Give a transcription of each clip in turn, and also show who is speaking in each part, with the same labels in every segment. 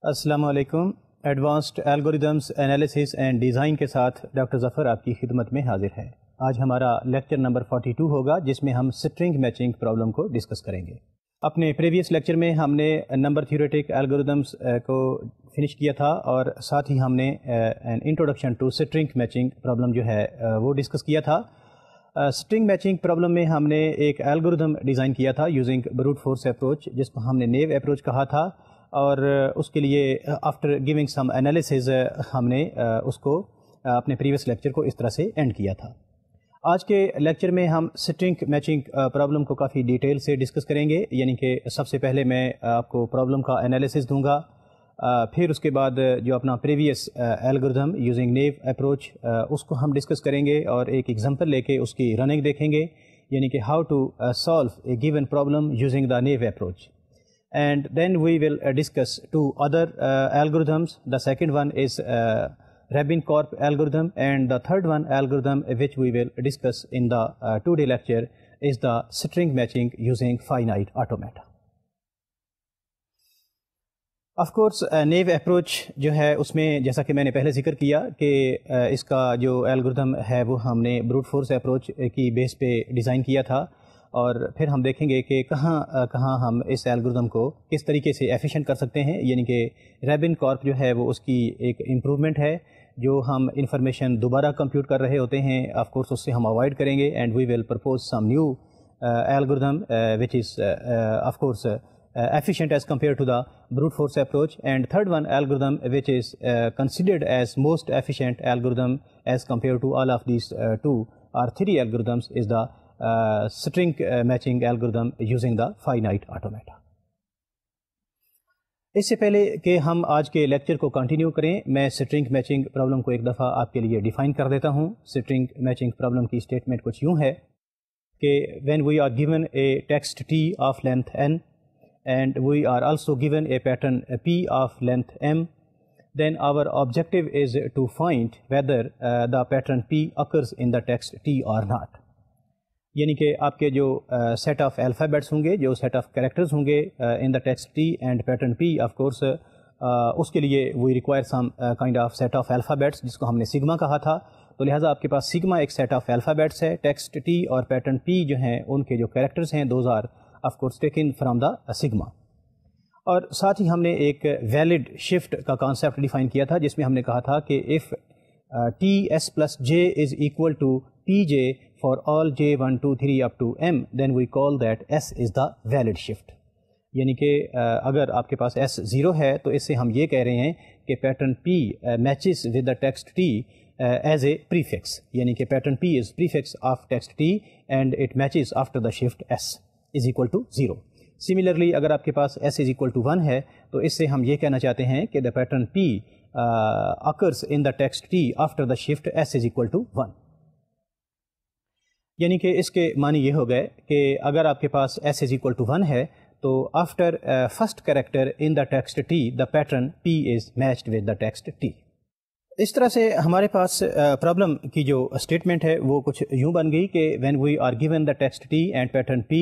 Speaker 1: السلام علیکم. Advanced algorithms analysis and design کے ساتھ ڈاکٹر ظفر آپ کی خدمت میں حاضر ہے. آج ہمارا لیکچر نمبر 42 ہوگا جس میں ہم سٹرنگ میچنگ پرابلم کو ڈسکس کریں گے. اپنے پریویس لیکچر میں ہم نے نمبر تھیوریٹک الگوریدمس کو فنش کیا تھا اور ساتھ ہی ہم نے introduction to string matching problem جو ہے وہ ڈسکس کیا تھا. سٹرنگ میچنگ پرابلم میں ہم نے ایک الگوریدم ڈیزائن کیا تھا یوزنگ بروٹ فورس اپروچ جس کو ہم نے نیو اپروچ کہا تھا، اور اس کے لیے آفٹر گیونگ سم انالیسز ہم نے اس کو اپنے پریویس لیکچر کو اس طرح سے اینڈ کیا تھا. آج کے لیکچر میں ہم سٹرنگ میچنگ پرابلم کو کافی ڈیٹیل سے ڈسکس کریں گے. یعنی کہ سب سے پہلے میں آپ کو پرابلم کا انالیسز دوں گا، پھر اس کے بعد جو اپنا previous algorithm using new approach اس کو ہم ڈسکس کریں گے اور ایک ایگزامپل لے کے اس کی رننگ دیکھیں گے، یعنی کہ how to solve a given problem using the new approach. And then we will discuss two other algorithms. The second one is Rabin-Corp algorithm, and the third one algorithm which we will discuss in the two-day lecture is the string matching using finite automata. Of course new approach جو ہے اس میں جیسا کہ میں نے پہلے ذکر کیا کہ اس کا جو الگوریدم ہے وہ ہم نے بروٹ فورس اپروچ کی بیس پہ ڈیزائن کیا تھا، اور پھر ہم دیکھیں گے کہ کہاں ہم اس الگوریدم کو کس طریقے سے ایفیشینٹ کر سکتے ہیں. یعنی کہ ریبن کارپ جو ہے وہ اس کی ایک امپرومنٹ ہے. جو ہم انفارمیشن دوبارہ کمپیوٹ کر رہے ہوتے ہیں آف کورس اس سے ہم اوائڈ کریں گے، and we will propose some new algorithm which is of course efficient as compared to the brute force approach. And third one algorithm which is considered as most efficient algorithm as compared to all of these two or three algorithms is the string matching algorithm using the finite automata. اس سے پہلے کہ ہم آج کے lecture کو continue کریں، میں string matching problem کو ایک دفعہ آپ کے لیے ڈیفائن کر دیتا ہوں. سٹرنگ میچنگ پرابلم کی اسٹیٹمنٹ کچھ یوں ہے کہ when we are given a text t of length n and we are also given a pattern p of length m, then our objective is to find whether the pattern p occurs in the text t or not. یعنی کہ آپ کے جو set of alphabets ہوں گے، جو set of characters ہوں گے in the text T and pattern P, of course اس کے لیے we require some kind of set of alphabets جس کو ہم نے سگما کہا تھا. تو لہٰذا آپ کے پاس سگما ایک سیٹ آف الفابیٹس ہے. ٹیکسٹ ٹی اور پیٹرن پی جو ہیں ان کے جو کریکٹرز ہیں those are of course taken from the sigma. اور ساتھ ہی ہم نے ایک ویلڈ شفٹ کا کانسیپٹ ڈیفائن کیا تھا جس میں ہم نے کہا تھا کہ if T S plus J is equal to P J for all j 1 2 3 up to m, then we call that s is the valid shift. یعنی کہ اگر آپ کے پاس s 0 ہے تو اس سے ہم یہ کہہ رہے ہیں کہ pattern p matches with the text t as a prefix. یعنی کہ pattern p is prefix of text t and it matches after the shift s is equal to 0. Similarly اگر آپ کے پاس s is equal to 1 ہے تو اس سے ہم یہ کہنا چاہتے ہیں کہ the pattern p occurs in the text t after the shift s is equal to 1. یعنی کہ اس کے معنی یہ ہو گئے کہ اگر آپ کے پاس s is equal to 1 ہے تو after first character in the text T the pattern p is matched with the text t. اس طرح سے ہمارے پاس پرابلم کی جو اسٹیٹمنٹ ہے وہ کچھ یوں بن گئی کہ when we are given the text t and pattern p،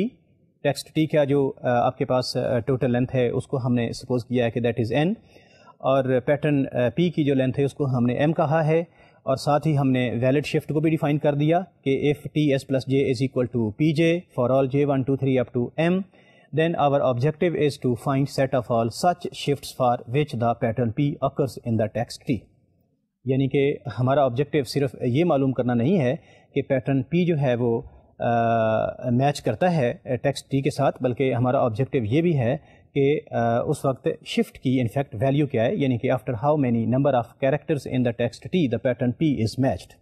Speaker 1: text T کا جو آپ کے پاس ٹوٹل لینتھ ہے اس کو ہم نے سپوز کیا ہے کہ دیٹ از n، اور پیٹرن p کی جو لینتھ ہے اس کو ہم نے m کہا ہے، اور ساتھ ہی ہم نے ویلڈ شفٹ کو بھی ڈیفائن کر دیا کہ if T S plus J is equal to P J for all J 1 2 3 up to M, then our objective is to find set of all such shifts for which the pattern P occurs in the text T. یعنی کہ ہمارا objective صرف یہ معلوم کرنا نہیں ہے کہ پیٹرن پی جو ہے وہ میچ کرتا ہے ٹیکسٹ ٹی کے ساتھ، بلکہ ہمارا آبجیکٹیو یہ بھی ہے کہ اس وقت شفٹ کی انفیکٹ ویلیو کیا ہے. یعنی کہ after how many number of characters in the text T the pattern p is matched.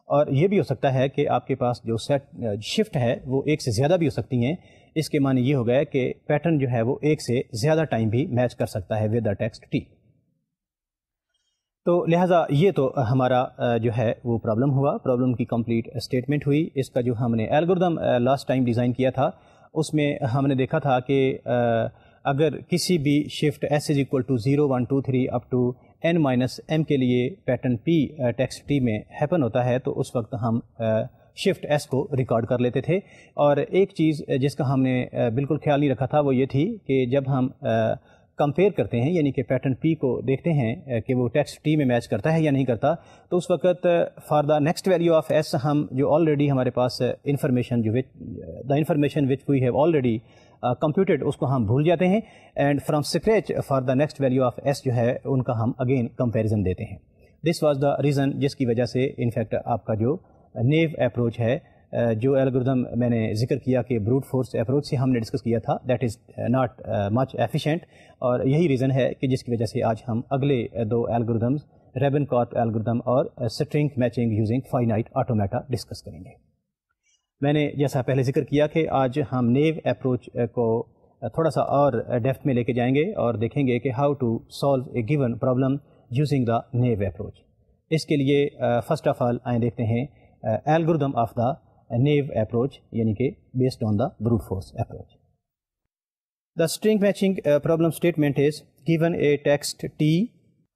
Speaker 1: اور یہ بھی ہو سکتا ہے کہ آپ کے پاس جو سیٹ شفٹ ہے وہ ایک سے زیادہ بھی ہو سکتی ہیں. اس کے معنی یہ ہو گیا کہ پیٹرن جو ہے وہ ایک سے زیادہ ٹائم بھی میچ کر سکتا ہے ود دا ٹیکسٹ ٹی. تو لہٰذا یہ تو ہمارا جو ہے وہ پرابلم ہوا، پرابلم کی کمپلیٹ اسٹیٹمنٹ ہوئی. اس کا جو ہم نے الگوریدم لاسٹ ٹائم ڈیزائن کیا تھا اس میں ہم نے دیکھا تھا کہ اگر کسی بھی shift s is equal to 0 1 2 3 up to n minus m کے لیے پیٹرن p ٹیکسٹ ٹی میں ہیپن ہوتا ہے تو اس وقت ہم شفٹ s کو ریکارڈ کر لیتے تھے. اور ایک چیز جس کا ہم نے بالکل خیال نہیں رکھا تھا وہ یہ تھی کہ جب ہم کمپیئر کرتے ہیں یعنی کہ پیٹرن پی کو دیکھتے ہیں کہ وہ ٹیکسٹ ٹی میں میچ کرتا ہے یا نہیں کرتا, تو اس وقت for the next value of S ہم جو آلریڈی ہمارے پاس انفارمیشن جو the information which we have already computed اس کو ہم بھول جاتے ہیں, and from scratch for the next value of S جو ہے ان کا ہم اگین کمپیریزن دیتے ہیں. دس واز دا ریزن جس کی وجہ سے انفیکٹ آپ کا جو نیو اپروچ ہے, جو الگوریدم میں نے ذکر کیا کہ بروٹ فورس اپروچ سے ہم نے ڈسکس کیا تھا, that is not much efficient, اور یہی ریزن ہے کہ جس کی وجہ سے آج ہم اگلے دو الگوریدمز ریبن-کارپ الگوریدم اور string matching using finite automata discuss کریں گے. میں نے جیسا پہلے ذکر کیا کہ آج ہم نیو اپروچ کو تھوڑا سا اور ڈیپتھ میں لے کے جائیں گے اور دیکھیں گے کہ how to solve a given problem using the new approach. اس کے لیے فرسٹ آف آل آئیں دیکھتے ہیں algorithm of the new approach یعنی کہ based on the brute force approach. The string matching problem statement is given a text T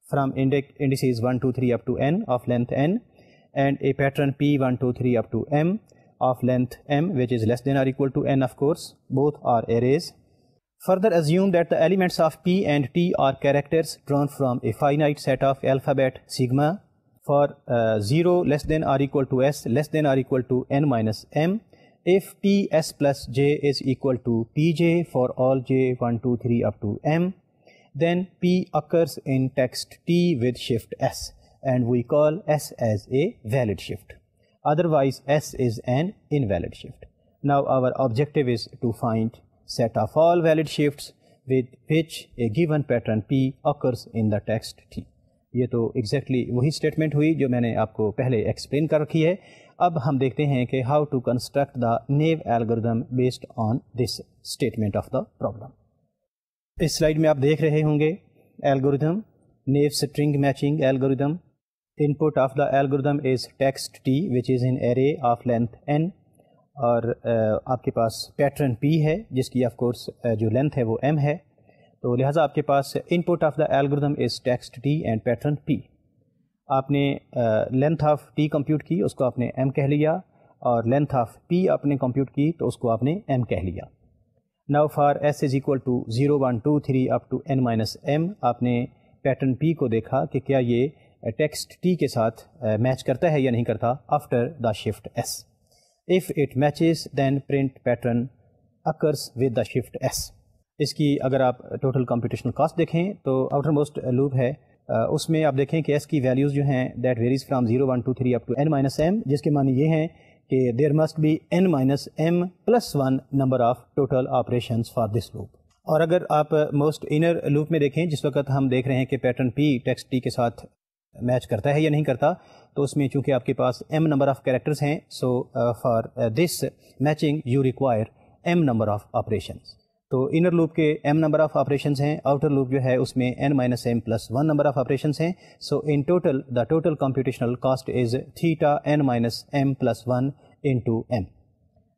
Speaker 1: from indices 1, 2, 3 up to n of length n and a pattern P 1, 2, 3 up to m of length m which is less than or equal to n, of course. Both are arrays. Further assume that the elements of P and T are characters drawn from a finite set of alphabet sigma for 0 less than or equal to s less than or equal to n minus m. If P s plus j is equal to Pj for all j 1, 2, 3 up to m, then P occurs in text T with shift s, and we call s as a valid shift. Otherwise, s is an invalid shift. Now our objective is to find set of all valid shifts with which a given pattern P occurs in the text T. یہ تو exactly وہی statement ہوئی جو میں نے آپ کو پہلے ایکسپلین کر رکھی ہے. اب ہم دیکھتے ہیں کہ how to construct the new algorithm based on this statement of the problem. اس سلائڈ میں آپ دیکھ رہے ہوں گے algorithm new string matching algorithm. Input of the algorithm is text T which is an array of length n, اور آپ کے پاس پیٹرن پی ہے جس کی آف کورس جو لینتھ ہے وہ m ہے, تو لہٰذا آپ کے پاس input of the algorithm is text T and pattern P. آپ نے لینتھ آف ٹی کمپیوٹ کی, اس کو آپ نے ایم کہہ لیا, اور لینتھ آف پی آپ نے کمپیوٹ کی تو اس کو آپ نے ایم کہہ لیا. Now for S is equal to 0, 1, 2, 3 up to n minus M, آپ نے پیٹرن پی کو دیکھا کہ کیا یہ ٹیکسٹ ٹی کے ساتھ میچ کرتا ہے یا نہیں کرتا after the shift S. If it matches then print pattern occurs with the shift S. اس کی اگر آپ ٹوٹل کمپیوٹیشنل کاسٹ دیکھیں تو آؤٹر موسٹ لوپ ہے, اس میں آپ دیکھیں کہ ایس کی ویلیوز جو ہیں that varies from 0, 1, 2, 3 up to n minus M, جس کے معنی یہ ہیں کہ there must be n minus M plus 1 number of total operations for this loop. اور اگر آپ موسٹ انر لوپ میں دیکھیں جس وقت ہم دیکھ رہے ہیں کہ پیٹرن پی ٹیکسٹ ٹی کے ساتھ میچ کرتا ہے یا نہیں کرتا, تو اس میں چونکہ آپ کے پاس m نمبر آف کریکٹرز ہیں, so for this matching you require m number of operations. تو انر لوپ کے m نمبر آف آپریشنس ہیں, آؤٹر لوپ جو ہے اس میں n minus M plus 1 number of operations ہیں. So in total the total computational cost is theta n minus M plus 1 into m,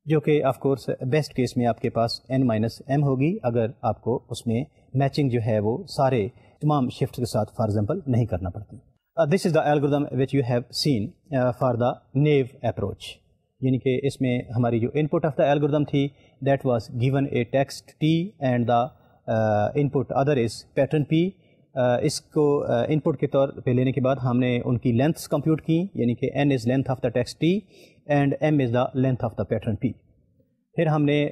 Speaker 1: جو کہ آف کورس بیسٹ کیس میں آپ کے پاس n مائنس ایم ہوگی اگر آپ کو اس میں میچنگ جو ہے وہ سارے تمام شفٹ کے ساتھ فار ایگزامپل نہیں کرنا پڑتی. This is the algorithm which you have seen for the new approach, یعنی کہ اس میں ہماری جو input of the algorithm تھی that was given a text T and the input other is pattern P. اس کو ان پٹ کے طور پہ لینے کے بعد ہم نے ان کی لینتھس کمپیوٹ کی, یعنی کہ n is length of the text T and m is the length of the pattern پی. پھر ہم نے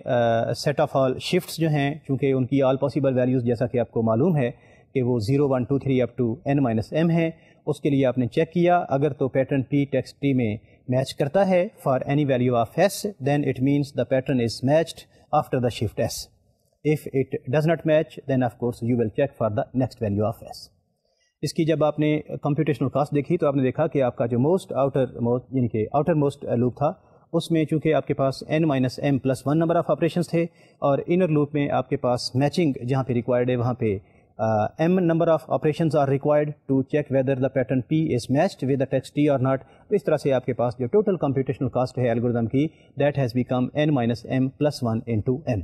Speaker 1: سیٹ آف آل شفٹس جو ہیں, چونکہ ان کی آل پاسبل ویلیوز جیسا کہ آپ کو معلوم ہے کہ وہ 0, 1, 2, 3 up to n minus M ہے, اس کے لیے آپ نے چیک کیا اگر تو پیٹرن پی ٹیکسٹ ٹی میں میچ کرتا ہے for any value of S, then it means the pattern is matched after the shift S. If it does not match then of course you will check for the next value of S. اس کی جب آپ نے computational cost دیکھی تو آپ نے دیکھا کہ آپ کا جو یعنی کہ آؤٹر موسٹ لوپ تھا اس میں چونکہ آپ کے پاس n minus M plus 1 number of operations تھے, اور انر لوپ میں آپ کے پاس میچنگ جہاں پہ ریکوائرڈ ہے وہاں پہ m number of operations are required to check whether the pattern P is matched with the text T or not. تو اس طرح سے آپ کے پاس جو ٹوٹل کمپیوٹیشنل کاسٹ ہے الگوریدم کی that has become n minus m plus 1 into m.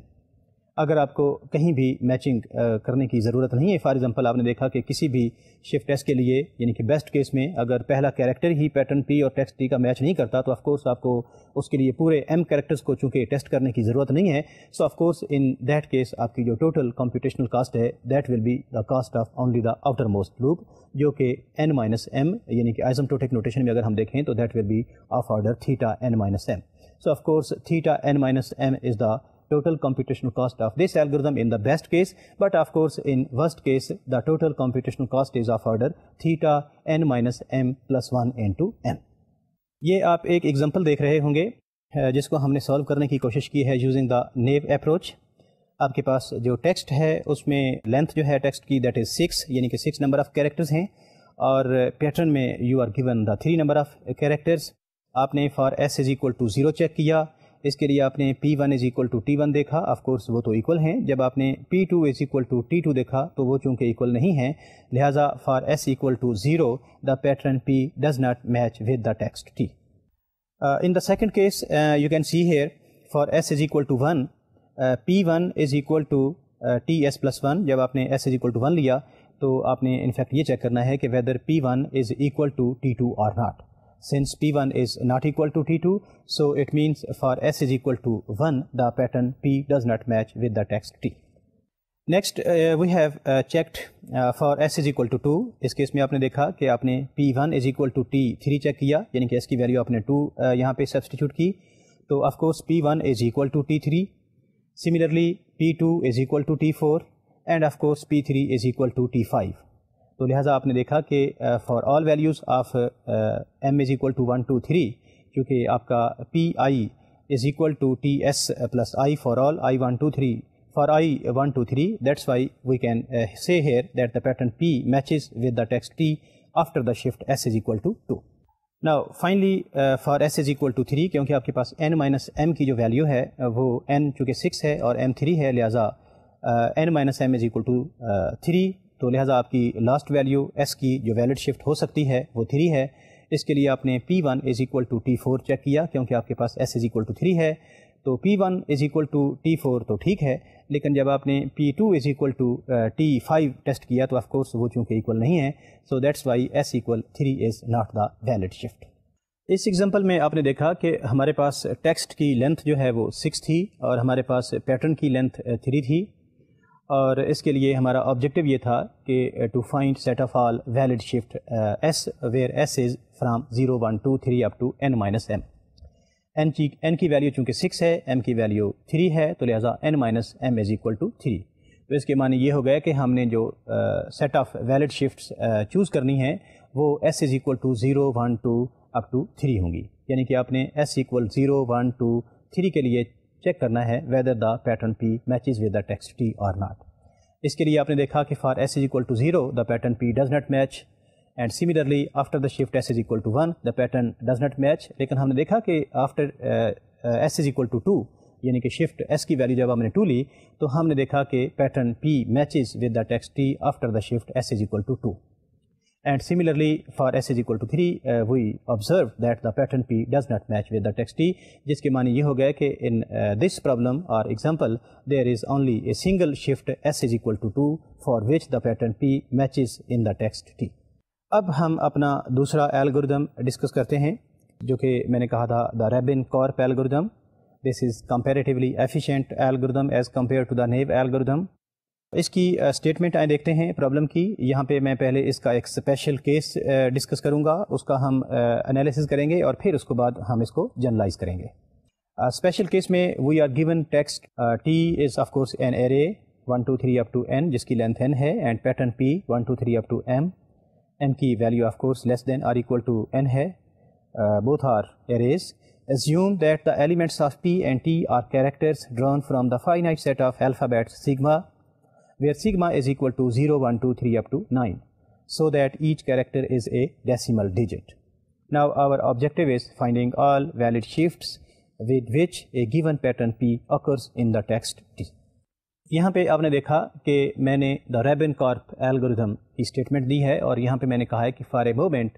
Speaker 1: اگر آپ کو کہیں بھی میچنگ کرنے کی ضرورت نہیں ہے، فار ایگزامپل آپ نے دیکھا کہ کسی بھی شفٹ ایس کے لیے یعنی کہ بیسٹ کیس میں اگر پہلا کیریکٹر ہی پیٹرن پی اور ٹیکسٹ ٹی کا میچ نہیں کرتا تو آف کورس آپ کو اس کے لیے پورے ایم کیریکٹرز کو چونکہ ٹیسٹ کرنے کی ضرورت نہیں ہے. So of course in that case آپ کی جو ٹوٹل کمپیوٹیشنل کاسٹ ہے that will be the cost of only the outermost loop, جو کہ n مائنس ایم یعنی کہ ایزمپٹوٹک نوٹیشن میں اگر ہم دیکھیں تو that will be of order theta n minus M. So of course theta n minus m is the total computational cost of this algorithm in the best case, but of course in worst case the total computational cost is of order theta n minus m plus 1 into m. یہ آپ ایک example دیکھ رہے ہوں گے جس کو ہم نے سالو کرنے کی کوشش کی ہے یوزنگ دا نیو اپروچ. آپ کے پاس جو ٹیکسٹ ہے اس میں لینتھ جو ہے ٹیکسٹ کی دیٹ از 6 یعنی کہ 6 نمبر آف کیریکٹرز ہیں، اور پیٹرن میں you are given the 3 number of characters. آپ نے for S is equal to 0 check کیا، اس کے لیے آپ نے P1 is equal to T1 دیکھا، آف کورس وہ تو ایکول ہیں. جب آپ نے P2 is equal to T2 دیکھا تو وہ چونکہ ایکول نہیں ہیں، لہٰذا for s equal to 0 the pattern P does not match with the text T. In the second case you can see here for S is equal to 1 P1 is equal to TS plus 1. جب آپ نے S is equal to 1 لیا تو آپ نے in fact یہ check کرنا ہے کہ weather P1 is equal to T2 اور not. Since P1 is not equal to T2, so it means for S is equal to 1, the pattern P does not match with the text T. Next, we have checked for S is equal to 2. اس case میں آپ نے دیکھا کہ آپ نے P1 is equal to T3 check کیا، یعنی کہ اس کی ویلیو آپ نے 2 یہاں پہ سبسٹیچیوٹ کی، تو of course P1 is equal to T3. Similarly, P2 is equal to T4 and of course P3 is equal to T5. تو لہٰذا آپ نے دیکھا کہ for all values of M is equal to 1 2 3 کیونکہ آپ کا P I is equal to T S plus I for all I 1 2 3 for I 1 2 3 that's why we can say here that the pattern P matches with the text T after the shift S is equal to 2. Now finally for S is equal to 3 کیونکہ آپ کے پاس n minus M کی جو value ہے وہ n چونکہ 6 ہے اور m 3 ہے، لہٰذا n minus m is equal to 3، تو لہٰذا آپ کی لاسٹ ویلیو ایس کی جو ویلڈ شفٹ ہو سکتی ہے وہ 3 ہے. اس کے لیے آپ نے P1 is equal to T4 check کیا، کیونکہ آپ کے پاس ایس از اکول ٹو 3 ہے تو P1 is equal to T4 تو ٹھیک ہے، لیکن جب آپ نے P2 is equal to T5 test کیا تو آف کورس وہ چونکہ ایکول نہیں ہے، so that's why s equal 3 is not the valid shift. اس ایگزامپل میں آپ نے دیکھا کہ ہمارے پاس ٹیکسٹ کی لینتھ جو ہے وہ 6 تھی اور ہمارے پاس پیٹرن کی لینتھ 3 تھی، اور اس کے لیے ہمارا آبجیکٹیو یہ تھا کہ to find set of all valid shift s where s is from 0 1 2 3 up to n minus m. n کی ویلیو چونکہ 6 ہے، m کی ویلیو 3 ہے، تو لہٰذا n minus m is equal to 3. تو اس کے معنی یہ ہو گیا کہ ہم نے جو set of valid shifts choose کرنی ہے وہ s is equal to 0 1 2 up to 3 ہوں گی، یعنی کہ آپ نے s اکول 0 1 2 3 کے لیے چیک کرنا ہے whether the pattern P matches with the text T اور ناٹ. اس کے لیے آپ نے دیکھا کہ for S is equal to 0 the pattern p does not match, and similarly after the shift S is equal to 1 the pattern does not match. لیکن ہم نے دیکھا کہ after s is equal to 2 یعنی کہ شفٹ ایس کی value جب ہم نے 2 لی تو ہم نے دیکھا کہ pattern P matches with the text T after the shift S is equal to 2. And similarly for s is equal to 3 we observed that the pattern P does not match with the text T، جس کے معنی یہ ہو گیا کہ in this problem or example there is only a single shift s is equal to 2 for which the pattern P matches in the text T. اب ہم اپنا دوسرا الگوریدم ڈسکس کرتے ہیں جو کہ میں نے کہا تھا the Rabin-Karp algorithm. This is comparatively efficient algorithm as compared to the Naive algorithm. اس کی اسٹیٹمنٹ آئیں دیکھتے ہیں پرابلم کی. یہاں پہ میں پہلے اس کا ایک اسپیشل کیس ڈسکس کروں گا، اس کا ہم انالیسز کریں گے اور پھر اس کے بعد ہم اس کو جنرلائز کریں گے. اسپیشل کیس میں we are given text t is of course an array 1 2 3 up to n جس کی لینتھ n ہے، and pattern P 1 2 3 up to m کی value of course less than اور ایکول ٹو n ہے. Both are arrays. Assume that the elements of P and T are characters drawn from the finite set of alphabets sigma where sigma is equal to 0 1 2 3 up to 9 so that each character is a decimal digit. Now our objective is finding all valid shifts with which a given pattern P occurs in the text T. یہاں پہ آپ نے دیکھا کہ میں نے دا Rabin-Karp algorithm کی statement دی ہے اور یہاں پہ میں نے کہا ہے کہ فار اے مومنٹ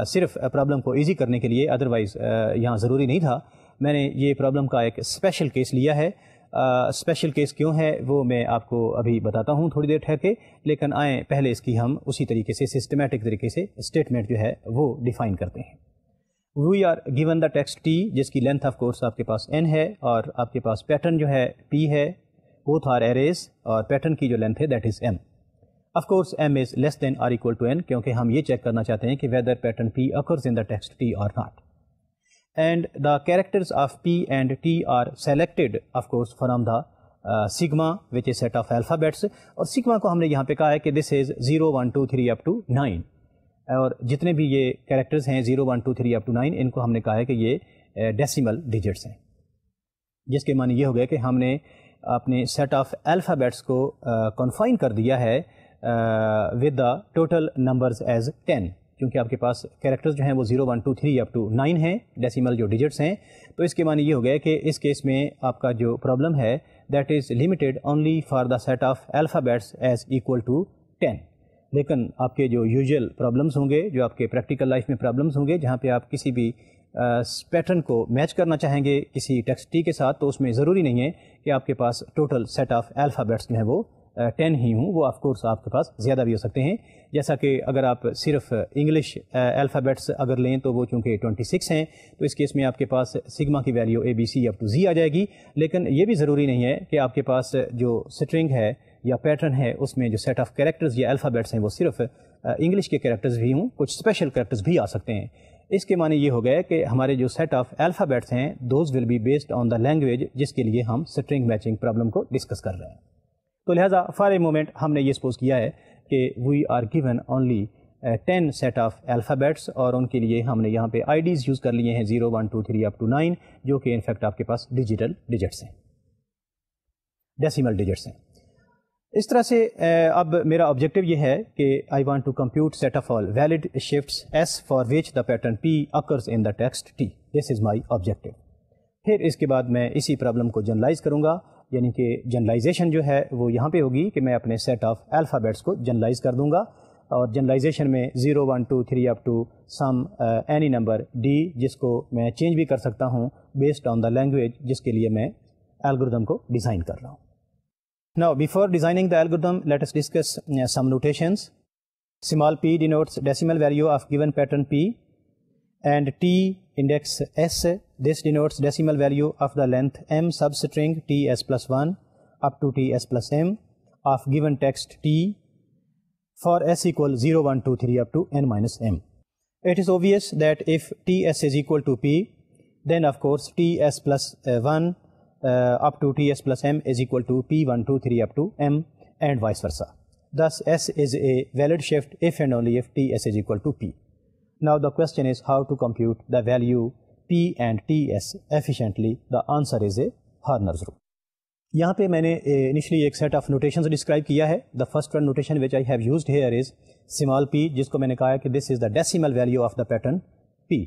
Speaker 1: صرف پرابلم کو ایزی کرنے کے لیے، ادروائز یہاں ضروری نہیں تھا، میں نے یہ پرابلم کا ایک اسپیشل کیس لیا ہے اسپیشل کیس کیوں ہے وہ میں آپ کو ابھی بتاتا ہوں تھوڑی دیر ٹھہر کے، لیکن آئیں پہلے اس کی ہم اسی طریقے سے سسٹمیٹک طریقے سے اسٹیٹمنٹ جو ہے وہ ڈیفائن کرتے ہیں۔ We are given the text t, جس کی لینتھ آف کورس آپ کے پاس n ہے اور آپ کے پاس پیٹرن جو ہے p ہے، بوتھ آر ایریز، اور پیٹرن کی جو لینتھ ہے that is m۔ Of course m is less than or equal to n، کیونکہ ہم یہ چیک کرنا چاہتے ہیں کہ whether pattern p occurs in the text t or not. And the characters of p and t are selected of course from the sigma, which is set of alphabets، اور sigma کو ہم نے یہاں پہ کہا ہے کہ this is 0 1 2 3 up to 9، اور جتنے بھی یہ کریکٹرز ہیں 0 1 2 3 up to 9 ان کو ہم نے کہا ہے کہ یہ ڈیسیمل ڈیجٹس ہیں، جس کے معنی یہ ہو گیا کہ ہم نے اپنے سیٹ آف الفابیٹس کو کنفائن کر دیا ہے with the total numbers as 10، کیونکہ آپ کے پاس کریکٹرز جو ہیں وہ 0 1 2 3 up to 9 ہیں، ڈیسیمل جو ڈیجٹس ہیں، تو اس کے معنی یہ ہو گیا کہ اس کیس میں آپ کا جو پرابلم ہے that is limited only for the set of alphabets as equal to 10۔ لیکن آپ کے جو یوزول پرابلمس ہوں گے، جو آپ کے پریکٹیکل لائف میں پرابلمس ہوں گے، جہاں پہ آپ کسی بھی پیٹرن کو میچ کرنا چاہیں گے کسی ٹیکسٹ ٹی کے ساتھ، تو اس میں ضروری نہیں ہے کہ آپ کے پاس ٹوٹل سیٹ آف الفابیٹس جو ہیں وہ 10 ہی ہوں، وہ آف کورس آپ کے پاس زیادہ بھی ہو سکتے ہیں، جیسا کہ اگر آپ صرف انگلش الفابیٹس اگر لیں تو وہ چونکہ 26 ہیں، تو اس کیس میں آپ کے پاس سگما کی value ABC up to Z آ جائے گی، لیکن یہ بھی ضروری نہیں ہے کہ آپ کے پاس جو اسٹرنگ ہے یا پیٹرن ہے اس میں جو سیٹ آف کریکٹرز یا الفابیٹس ہیں وہ صرف انگلش کے کریکٹرز بھی ہوں، کچھ اسپیشل کریکٹرز بھی آ سکتے ہیں۔ اس کے معنی یہ ہو گیا کہ ہمارے جو سیٹ آف الفابیٹس ہیں those will be based on the language جس کے لیے ہم اسٹرنگ میچنگ پرابلم کو ڈسکس کر رہے ہیں۔ تو لہٰذا فار اے مومنٹ ہم نے یہ سپوز کیا ہے کہ we are given only 10 set of alphabets, اور ان کے لیے ہم نے یہاں پہ آئی ڈیز یوز کر لیے ہیں 0 1 2 3 up to 9، جو کہ انفیکٹ آپ کے پاس ڈیجیٹل ڈیجٹس ہیں، ڈیسیمل ڈیجٹس ہیں۔ اس طرح سے اب میرا آبجیکٹیو یہ ہے کہ I want to compute set of all valid shifts s for which the pattern P occurs in the text t, this is my objective. پھر اس کے بعد میں اسی پرابلم کو جنرلائز کروں گا، یعنی کہ جنرلائزیشن جو ہے وہ یہاں پہ ہوگی کہ میں اپنے سیٹ آف الفابیٹس کو جنرلائز کر دوں گا، اور جنرلائزیشن میں 0 1 2 3 up to some any number D, جس کو میں چینج بھی کر سکتا ہوں بیسڈ آن دا لینگویج جس کے لیے میں الگوریدم کو ڈیزائن کر رہا ہوں۔ Now, before designing the algorithm, let us discuss some notations. Small p denotes decimal value of given pattern p, and t index s, this denotes decimal value of the length m substring ts plus 1 up to ts plus m of given text t for s equal 0 1 2 3 up to n minus m. It is obvious that if ts is equal to p, then of course ts plus 1 up to ts plus m is equal to p 1 2 3 up to m, and vice versa. Thus s is a valid shift if and only if ts is equal to p. Now the question is how to compute the value p and ts efficiently. The answer is a Horner's rule. یہاں پہ میں نے initially ایک set of notations describe کیا ہے۔ The first one notation which I have used here is small P, جس کو میں نے کہا ہے کہ this is the decimal value of the pattern P.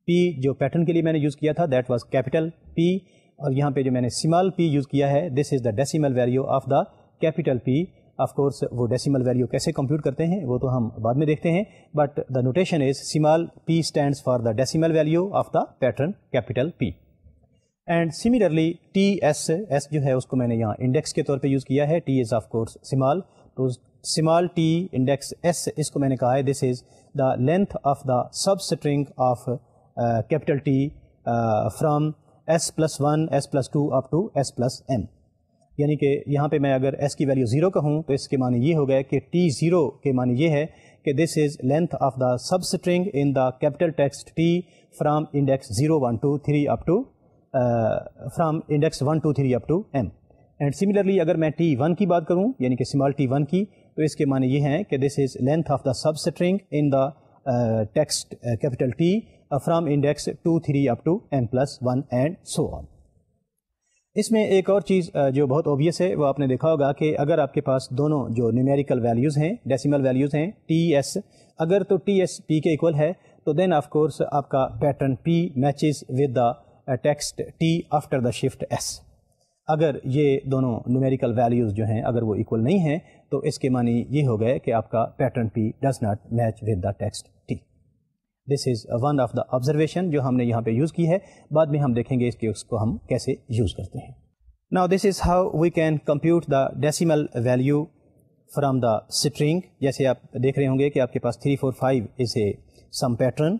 Speaker 1: P جو پیٹرن کے لیے میں نے یوز کیا تھا دیٹ واز کیپیٹل پی، اور یہاں پہ جو میں نے اسمال پی یوز کیا ہے this is the decimal value of the capital P. Of course وہ ڈیسیمل ویلیو کیسے کمپیوٹ کرتے ہیں وہ تو ہم بعد میں دیکھتے ہیں، but the notation is small P stands for the decimal value of the pattern capital P. And similarly T S جو ہے اس کو میں نے یہاں انڈیکس کے طور پہ یوز کیا ہے، T is of course small, تو اسمال ٹی انڈیکس ایس اس کو میں نے کہا ہے this is the length of the substring of capital T from S plus 1 S plus 2 up to S plus M, یعنی کہ یہاں پہ میں اگر ایس کی ویلیو 0 کہوں تو اس کے معنی یہ ہو گیا کہ ٹی 0 کے معنی یہ ہے کہ this is length of the substring in the capital text T from index 0 1 2 3 up to from index 1 2 3 up to M. And similarly اگر میں ٹی 1 کی بات کروں یعنی کہ اسمال ٹی 1 کی، تو اس کے معنی یہ ہیں کہ this is length of the substring in the text capital T from index 2 3 up to M plus 1 and so on. اس میں ایک اور چیز جو بہت اوبیس ہے وہ آپ نے دیکھا ہوگا کہ اگر آپ کے پاس دونوں جو نیومیریکل ویلیوز ہیں ڈیسیمل ویلیوز ہیں ٹی ایس، اگر تو ٹی ایس پی کے ایکول ہے تو دین آف کورس آپ کا pattern P matches with the text T after the shift S. اگر یہ دونوں نیومیریکل ویلیوز جو ہیں اگر وہ ایکول نہیں ہیں تو اس کے معنی یہ ہو گئے کہ آپ کا pattern p does not match with the text t. This is one of the observation جو ہم نے یہاں پہ یوز کی ہے، بعد میں ہم دیکھیں گے اس کو ہم کیسے یوز کرتے ہیں۔ Now this is how we can compute the decimal value from the string. جیسے آپ دیکھ رہے ہوں گے کہ آپ کے پاس 345 is a sum pattern،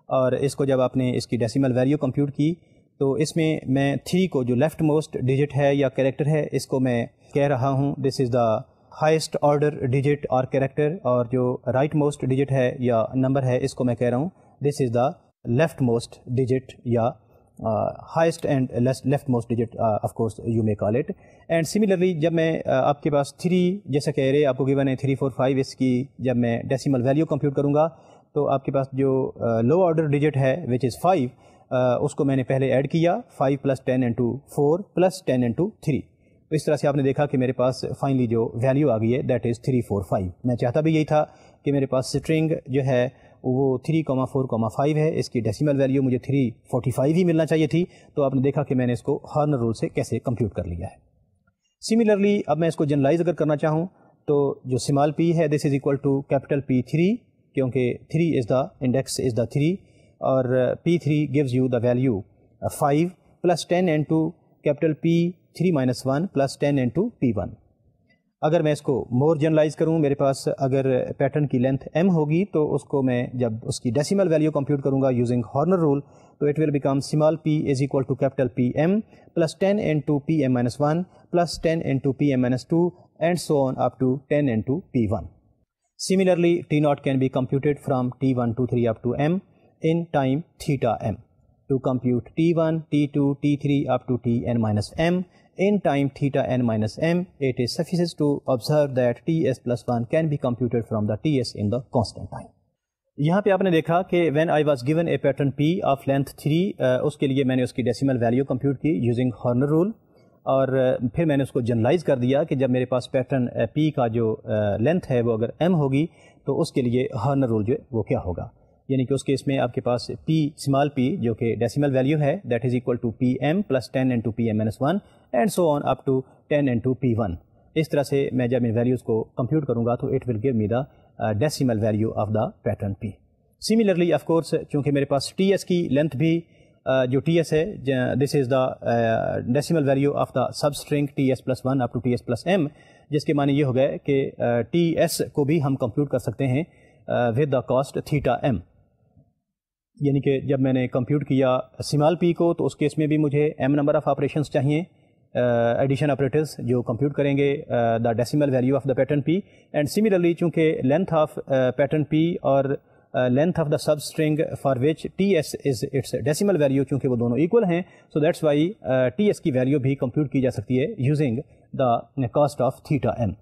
Speaker 1: اور اس کو جب آپ نے اس کی ڈیسیمل ویلیو کمپیوٹ کی تو اس میں 3 کو جو لیفٹ موسٹ ڈیجٹ ہے یا کریکٹر ہے اس کو میں کہہ رہا ہوں دس is the highest order digit اور کریکٹر، اور جو رائٹ موسٹ ڈیجٹ ہے یا نمبر ہے اس کو میں کہہ رہا ہوں دس is the left most digit یا highest and left most digit of course you may call it. And similarly جب میں آپ کے پاس 3 جیسا کہ ارے آپ کو given ہے 345، اس کی جب میں ڈیسیمل ویلیو کمپیوٹ کروں گا تو آپ کے پاس جو لو آرڈر ڈیجٹ ہے which is 5 اس کو میں نے پہلے ایڈ کیا 5 + 10 × 4 + 10 × 3، تو اس طرح سے آپ نے دیکھا کہ میرے پاس فائنلی جو ویلیو آ گئی ہے دیٹ از 345۔ میں چاہتا بھی یہی تھا کہ میرے پاس اسٹرنگ جو ہے وہ 3,4,5 ہے، اس کی ڈیسیمل ویلیو مجھے 345 ہی ملنا چاہیے تھی، تو آپ نے دیکھا کہ میں نے اس کو ہارنر رول سے کیسے کمپیوٹ کر لیا ہے۔ سملرلی اب میں اس کو جنرلائز اگر کرنا چاہوں تو جو اسمال پی ہے this is equal to capital P3، کیونکہ 3 از دا انڈیکس از دا 3، اور P3 gives you the value 5 + 10 × capital P3 - 1 + 10 × P1۔ اگر میں اس کو مور جنرلائز کروں، میرے پاس اگر پیٹرن کی لینتھ m ہوگی تو اس کو میں جب اس کی ڈیسیمل ویلیو کمپیوٹ کروں گا یوزنگ ہارنر رول تو it will become small p is equal to capital Pm + 10 × Pm - 1 + 10 × Pm - 2 and so on up to 10 × P1۔ Similarly T0 can be computed from T1 to 3 up to m in time theta m. To compute T1, T2, T3 up to Tn minus m in time theta n minus m, it is sufficient to observe that Ts plus 1 can be computed from the Ts in the constant time. یہاں پہ آپ نے دیکھا کہ when I was given a pattern P of length 3 اس کے لیے میں نے اس کی ڈیسیمل ویلیو کمپیوٹ کی یوزنگ ہارنر رول، اور پھر میں نے اس کو جنرلائز کر دیا کہ جب میرے پاس پیٹرن P کا جو لینتھ ہے وہ اگر m ہوگی تو اس کے لیے ہارنر رول جو ہے وہ کیا ہوگا، یعنی کہ اس کیس میں آپ کے پاس P اسمال p جو کہ ڈیسیمل ویلیو ہے that is equal to Pm + 10 × Pm - 1 and so on up to 10 × P1۔ اس طرح سے میں جب ان ویلیوز کو کمپیوٹ کروں گا تو it will give me the decimal value of the pattern P۔ Similarly of course چونکہ میرے پاس Ts کی لینتھ بھی جو Ts ہے this is the decimal value of the substring Ts + 1 اپ ٹو Ts + m، جس کے معنی یہ ہو گئے کہ Ts کو بھی ہم کمپیوٹ کر سکتے ہیں with the cost theta m، یعنی کہ جب میں نے کمپیوٹ کیا اسمال p کو تو اس کیس میں بھی مجھے m نمبر آف آپریشنس چاہیے ایڈیشن آپریٹرز جو کمپیوٹ کریں گے دا decimal value of the pattern P، and similarly چونکہ لینتھ آف پیٹرن P اور length of the substring for which Ts is its decimal value چونکہ وہ دونوں equal ہیں so that's why Ts کی ویلیو بھی کمپیوٹ کی جا سکتی ہے using the cost of theta m۔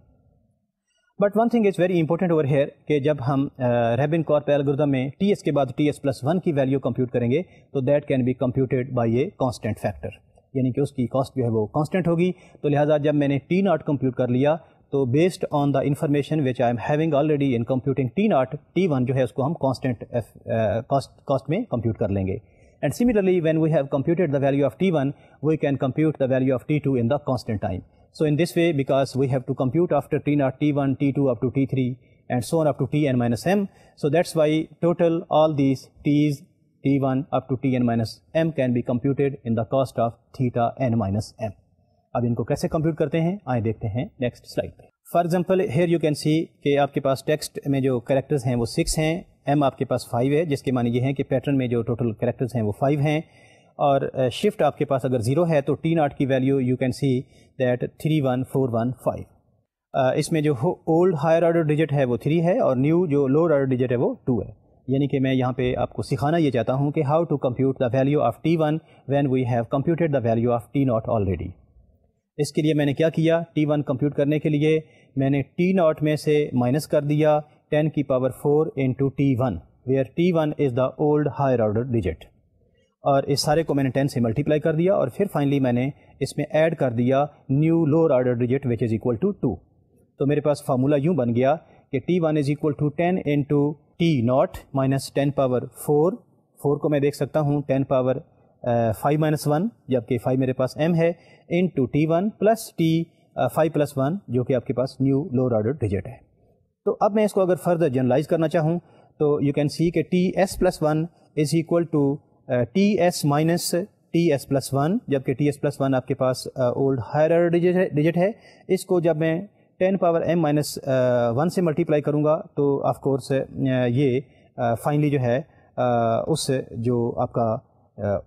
Speaker 1: But one thing is very important over here کہ جب ہم Rabin-Corp algorithm میں Ts کے بعد Ts + 1 کی ویلیو کمپیوٹ کریں گے تو that can be computed by a constant factor، یعنی کہ اس کی کاسٹ جو ہے وہ کانسٹنٹ ہوگی، تو لہٰذا جب میں نے T0 کمپیوٹ کر لیا تو based on the information which I am having already in computing T0 T1 جو ہے اس کو ہم کانسٹنٹ کاسٹ میں کمپیوٹ کر لیں گے، and similarly when we have computed the value of T1 we can compute the value of T2 in the constant time. So in this way because we have to compute after T0 T1 T2 up to T3 and so on up to Tn minus m، so that's why total all these T's T1 up to Tn minus m can be computed in the cost of theta n minus m۔ اب ان کو کیسے compute کرتے ہیں آئیں دیکھتے ہیں next slide پہ۔ For example here you can سی کہ آپ کے پاس ٹیکسٹ میں جو کریکٹرز ہیں وہ 6 ہیں، m آپ کے پاس 5 ہے، جس کے معنی یہ ہے کہ پیٹرن میں جو ٹوٹل کریکٹرز ہیں وہ 5 ہیں، اور شفٹ آپ کے پاس اگر 0 ہے تو T0 کی value you can see that 31415۔ اس میں جو اولڈ ہائر آرڈر ڈیجٹ ہے وہ 3 ہے اور نیو جو لوور آرڈر ڈیجٹ ہے وہ 2 ہے، یعنی کہ میں یہاں پہ آپ کو سکھانا یہ چاہتا ہوں کہ how to compute the value of T1 when we have computed the value of T0 already. اس کے لیے میں نے کیا کیا، T1 کمپیوٹ کرنے کے لیے میں نے T0 میں سے مائنس کر دیا 10 کی power 4 into T1 where T1 is the old higher order digit، اور اس سارے کو میں نے 10 سے ملٹیپلائی کر دیا، اور پھر فائنلی میں نے اس میں ایڈ کر دیا new lower order digit which is equal to 2۔ تو میرے پاس فارمولا یوں بن گیا کہ T1 is equal to 10 into T0 minus 10 power 4 کو میں دیکھ سکتا ہوں 10 power 5 minus 1 جبکہ 5 میرے پاس m ہے into T1 plus T 5 plus 1 جو کہ آپ کے پاس نیو لوور آرڈر ڈیجٹ ہے۔ تو اب میں اس کو اگر فردر جنرلائز کرنا چاہوں تو یو کین سی کہ Ts plus 1 is equal to Ts minus TS+1, جبکہ TS+1 آپ کے پاس اولڈ ہائر آرڈر ڈیجٹ ہے. اس کو جب میں 10⁻m-1 سے ملٹیپلائی کروں گا تو آف کورس یہ فائنلی جو ہے اس جو آپ کا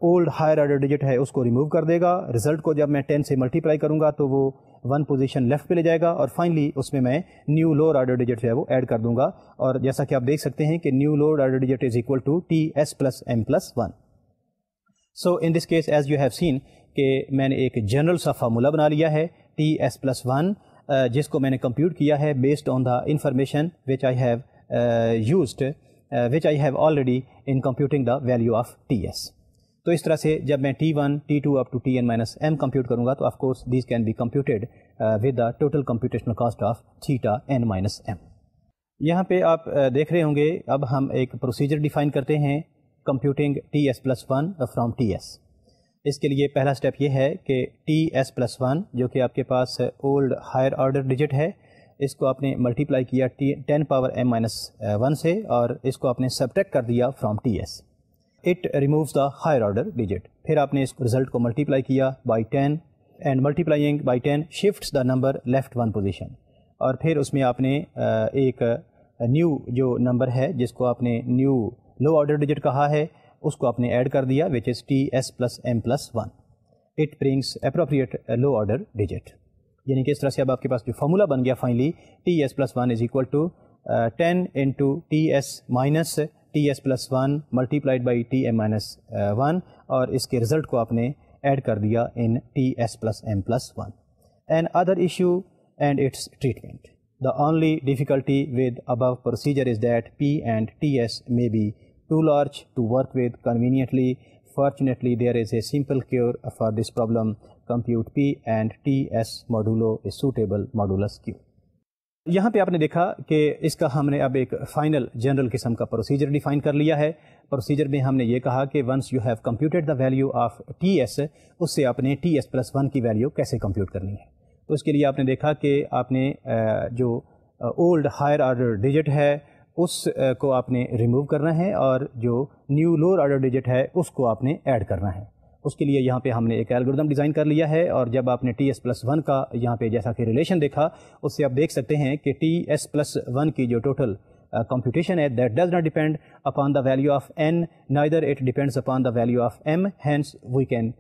Speaker 1: اولڈ ہائر آرڈر ڈیجٹ ہے اس کو ریموو کر دے گا. رزلٹ کو جب میں 10 سے ملٹیپلائی کروں گا تو وہ 1 پوزیشن لیفٹ پہ لے جائے گا, اور فائنلی اس میں نیو لوور آرڈر ڈیجٹ جو ہے وہ ایڈ کر دوں گا. اور جیسا کہ آپ دیکھ سکتے ہیں کہ new lower order digit is equal to TS+m+1. So in this case as you have seen کہ میں نے ایک جنرل سا فارمولا بنا لیا ہے TS+1 جس کو میں نے کمپیوٹ کیا ہے based on the information which I have used which I have already in computing the value of TS. تو اس طرح سے جب میں T1, T2 up to Tn-m compute کروں گا تو of course these can be computed with the total computational cost of θn-m. یہاں پہ آپ دیکھ رہے ہوں گے اب ہم ایک پروسیجر ڈیفائن کرتے ہیں کمپیوٹنگ TS+1 فرام TS. اس کے لیے پہلا اسٹیپ یہ ہے کہ TS+1 جو کہ آپ کے پاس اولڈ ہائر آرڈر ڈیجٹ ہے اس کو آپ نے ملٹیپلائی کیا 10⁻m-1 سے اور اس کو آپ نے سبٹریکٹ کر دیا from TS. It removes the higher order digit. پھر آپ نے اس رزلٹ کو ملٹیپلائی کیا by 10 and multiplying by 10 shifts the number left 1 position. اور پھر اس میں آپ نے ایک نیو جو نمبر ہے جس کو آپ نے نیو لو آرڈر ڈیجٹ کہا ہے اس کو آپ نے ایڈ کر دیا which is TS+m+1. It brings appropriate low order digit. یعنی کہ اس طرح سے اب آپ کے پاس جو فارمولا بن گیا finally TS+1 is equal to 10 into TS minus TS+1 multiplied by Tm-1 اور اس کے رزلٹ کو آپ نے ایڈ کر دیا in TS+m+1. And other issue and its treatment. The only difficulty with above procedure is that P and TS may be too large to work with conveniently. Fortunately, there is a simple cure for this problem. Compute P and TS modulo is suitable modulus Q. یہاں پہ آپ نے دیکھا کہ اس کا ہم نے اب ایک فائنل جنرل قسم کا پروسیجر ڈیفائن کر لیا ہے. پروسیجر میں ہم نے یہ کہا کہ once you have computed the value of TS اس سے آپ نے TS+1 کی ویلیو کیسے کمپیوٹ کرنی ہے. تو اس کے لیے آپ نے دیکھا کہ آپ نے جو اولڈ ہائر آرڈر ڈیجٹ ہے اس کو آپ نے ریموو کرنا ہے اور جو نیو لوور آرڈر ڈیجٹ ہے اس کو آپ نے ایڈ کرنا ہے. اس کے لیے یہاں پہ ہم نے ایک الگورتھم ڈیزائن کر لیا ہے اور جب آپ نے TS+1 کا یہاں پہ جیسا کہ ریلیشن دیکھا اس سے آپ دیکھ سکتے ہیں کہ TS+1 کی جو ٹوٹل computation ہے that does not depend upon the value of n, neither it depends upon the value of m. Hence we can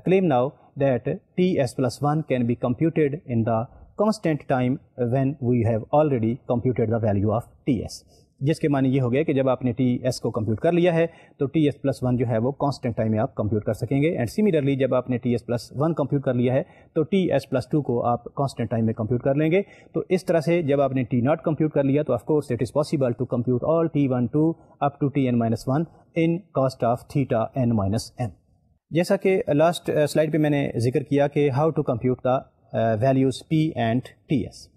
Speaker 1: claim now that TS+1 can be computed in the constant time when we have already computed the value of TS. جس کے معنی یہ ہو گیا کہ جب آپ نے TS کو کمپیوٹ کر لیا ہے تو TS+1 جو ہے وہ کانسٹنٹ ٹائم میں آپ کمپیوٹ کر سکیں گے. اینڈ سملرلی جب آپ نے TS+1 کمپیوٹ کر لیا ہے تو TS+2 کو آپ کانسٹنٹ ٹائم میں کمپیوٹ کر لیں گے. تو اس طرح سے جب آپ نے T0 کمپیوٹ کر لیا تو of course it is possible to compute all T12 up to Tn-1 in cost of θn-m. جیسا کہ لاسٹ سلائڈ پہ میں نے ذکر کیا کہ how to compute the values P and TS.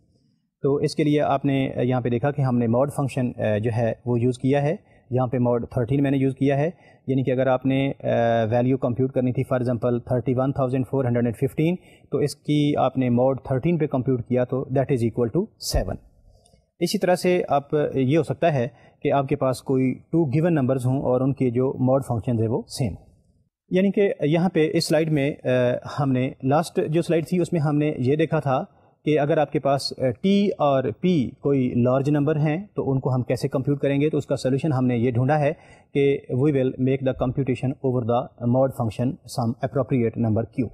Speaker 1: تو اس کے لیے آپ نے یہاں پہ دیکھا کہ ہم نے ماڈ فنکشن جو ہے وہ یوز کیا ہے. یہاں پہ ماڈ 13 میں نے یوز کیا ہے. یعنی کہ اگر آپ نے ویلیو کمپیوٹ کرنی تھی فار ایگزامپل 31,415 تو اس کی آپ نے ماڈ 13 پہ کمپیوٹ کیا تو دیٹ از اکول ٹو 7. اسی طرح سے آپ یہ ہو سکتا ہے کہ آپ کے پاس کوئی 2 گیون نمبرز ہوں اور ان کے جو ماڈ فنکشنز ہے وہ سیم. یعنی کہ یہاں پہ اس سلائڈ میں ہم نے لاسٹ جو سلائڈ تھی اس میں ہم نے یہ دیکھا تھا کہ اگر آپ کے پاس T اور P کوئی لارج نمبر ہیں تو ان کو ہم کیسے کمپیوٹ کریں گے. تو اس کا سلوشن ہم نے یہ ڈھونڈا ہے کہ we will make the computation over the mod function some appropriate number Q.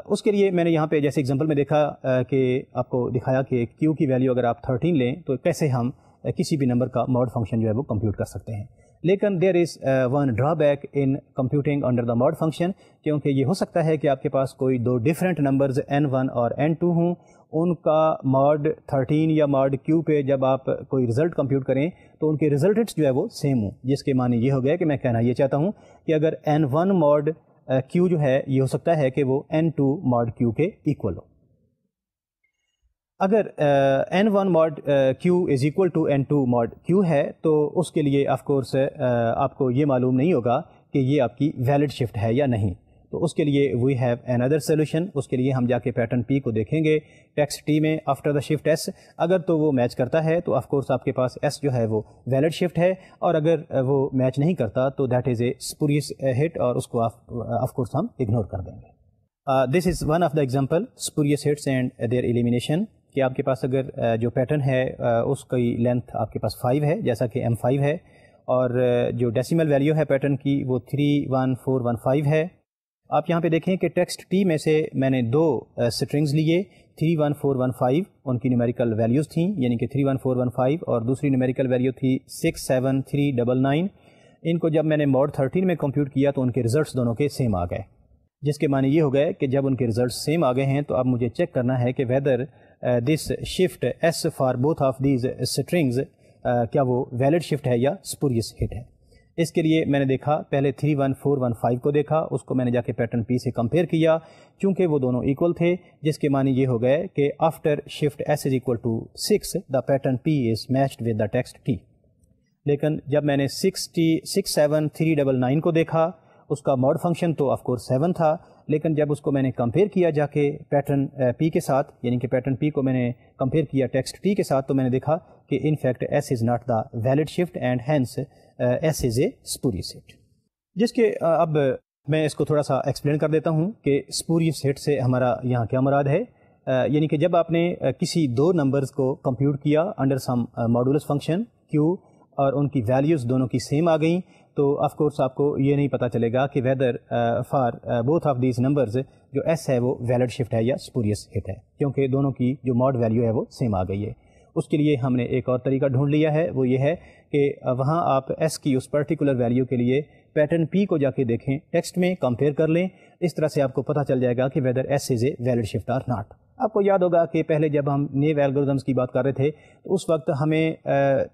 Speaker 1: اس کے لیے میں نے یہاں پہ جیسے ایگزامپل میں دیکھا کہ آپ کو دکھایا کہ Q کی ویلیو اگر آپ 13 لیں تو کیسے ہم کسی بھی نمبر کا ماڈ فنکشن جو ہے وہ کمپیوٹ کر سکتے ہیں. لیکن there is one drawback in computing under the mod function, کیونکہ یہ ہو سکتا ہے کہ آپ کے پاس کوئی 2 ڈفرینٹ نمبرز n1 اور n2 ہوں. ان کا ماڈ 13 یا ماڈ Q پہ جب آپ کوئی رزلٹ کمپیوٹ کریں تو ان کے ریزلٹس جو ہے وہ سیم ہوں. جس کے معنی یہ ہو گیا کہ میں کہنا یہ چاہتا ہوں کہ اگر n1 ماڈ Q جو ہے یہ ہو سکتا ہے کہ وہ n2 ماڈ Q کے ایکول ہو. اگر n1 mod Q is equal to n2 mod Q ہے تو اس کے لیے آف کورس آپ کو یہ معلوم نہیں ہوگا کہ یہ آپ کی ویلڈ شفٹ ہے یا نہیں. تو اس کے لیے we have an other solution. اس کے لیے ہم جا کے پیٹرن پی کو دیکھیں گے ٹیکسٹ ٹی میں آفٹر دا شفٹ ایس. اگر تو وہ میچ کرتا ہے تو آف کورس آپ کے پاس ایس جو ہے وہ ویلڈ شفٹ ہے, اور اگر وہ میچ نہیں کرتا تو that is a spurious hit, اور اس کو آف کورس ہم اگنور کر دیں گے. This is one of the example spurious hits and their elimination, کہ آپ کے پاس اگر جو پیٹرن ہے اس کی لینتھ آپ کے پاس 5 ہے جیسا کہ M5 ہے, اور جو ڈیسیمل ویلیو ہے پیٹرن کی وہ 31415 ہے. آپ یہاں پہ دیکھیں کہ ٹیکسٹ ٹی میں سے میں نے 2 سٹرنگز لیے 31415, ان کی نیومیریکل ویلیوز تھیں, یعنی کہ 31415, اور دوسری نیومیریکل ویلیو تھی 67399. ان کو جب میں نے موڈ 13 میں کمپیوٹ کیا تو ان کے ریزلٹس دونوں کے سیم آ گئے, جس کے معنی یہ ہو گئے کہ جب ان کے ریزلٹس سیم آ گئے ہیں تو اب مجھے چیک کرنا ہے کہ whether this shift S for both of these strings کیا وہ ویلڈ شفٹ ہے یا اسپوریس ہٹ ہے. اس کے لیے میں نے دیکھا, پہلے 31415 کو دیکھا, اس کو میں نے جا کے پیٹرن پی سے کمپیئر کیا, چونکہ وہ دونوں ایکول تھے, جس کے معنی یہ ہو گئے کہ after shift S is equal to 6 the pattern p is matched with the text t. لیکن جب میں نے 67399 کو دیکھا, اس کا موڈ فنکشن تو آف کورس 7 تھا, لیکن جب اس کو میں نے کمپیئر کیا جا کے پیٹرن پی کے ساتھ, یعنی کہ پیٹرن پی کو میں نے کمپیئر کیا ٹیکسٹ ٹی کے ساتھ, تو میں نے دیکھا کہ in fact S is not the valid shift and hence S is a spurious hit. جس کے اب میں اس کو تھوڑا سا ایکسپلین کر دیتا ہوں کہ اسپوریس ہٹ سے ہمارا یہاں کیا مراد ہے. یعنی کہ جب آپ نے کسی 2 نمبرز کو کمپیوٹ کیا انڈر سم ماڈولس فنکشن کیو, اور ان کی ویلیوز دونوں کی سیم آ گئیں, تو آف کورس آپ کو یہ نہیں پتہ چلے گا کہ weather for both of these numbers جو ایس ہے وہ ویلڈ شفٹ ہے یا اسپوریس ہٹ ہے, کیونکہ دونوں کی جو موڈ ویلیو ہے وہ سیم آ گئی ہے. اس کے لیے ہم نے ایک اور طریقہ ڈھونڈ لیا ہے, وہ یہ ہے کہ وہاں آپ ایس کی اس پرٹیکولر ویلیو کے لیے پیٹرن پی کو جا کے دیکھیں, ٹیکسٹ میں کمپیئر کر لیں, اس طرح سے آپ کو پتہ چل جائے گا کہ whether S is a valid shift or not. آپ کو یاد ہوگا کہ پہلے جب ہم نیو الگورتھمز کی بات کر رہے تھے تو اس وقت ہمیں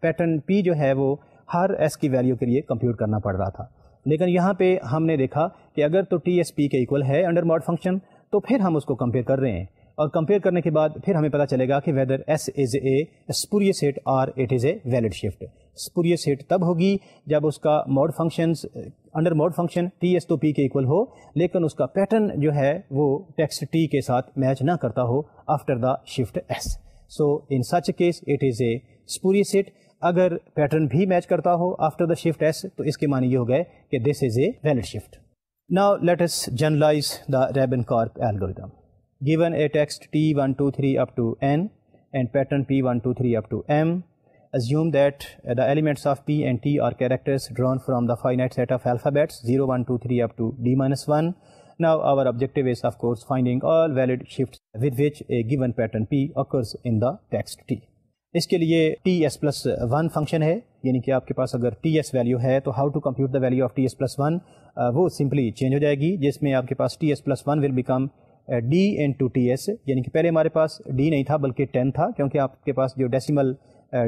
Speaker 1: پیٹرن پی جو ہے وہ ہر ایس کی ویلیو کے لیے کمپیوٹ کرنا پڑ رہا تھا, لیکن یہاں پہ ہم نے دیکھا کہ اگر تو ٹی ایس پی کے ایکول ہے انڈر موڈ فنکشن, تو پھر ہم اس کو کمپیئر کر رہے ہیں, اور کمپیئر کرنے کے بعد پھر ہمیں پتہ چلے گا کہ whether S is a spurious hit اور it is a valid shift. Spurious hit تب ہوگی جب اس کا mod functions under mod function T S تو پی کے ایکول ہو, لیکن اس کا پیٹرن جو ہے وہ ٹیکسٹ ٹی کے ساتھ میچ نہ کرتا ہو after the shift S. So in such case it is a spurious hit. اگر پیٹرن بھی میچ کرتا ہو آفٹر دا شفٹ ایس, تو اس کے معنی یہ ہو گئے کہ this is a valid shift. Now let us generalize the Rabin Karp algorithm. Given a text T 1 2 3 up to n and pattern P 1 2 3 up to m, assume that the elements of P and T are characters drawn from the finite set of alphabets 0 1 2 3 up to d-1. Now our objective is of course finding all valid shifts with which a given pattern P occurs in the text T. اس کے لیے T S plus 1 function ہے, یعنی کہ آپ کے پاس اگر T S value ہے تو how to compute the value of t S plus 1, وہ سمپلی چینج ہو جائے گی, جس میں آپ کے پاس T S plus 1 will become D into T S, یعنی کہ پہلے ہمارے پاس ڈی نہیں تھا بلکہ 10 تھا, کیونکہ آپ کے پاس جو ڈیسیمل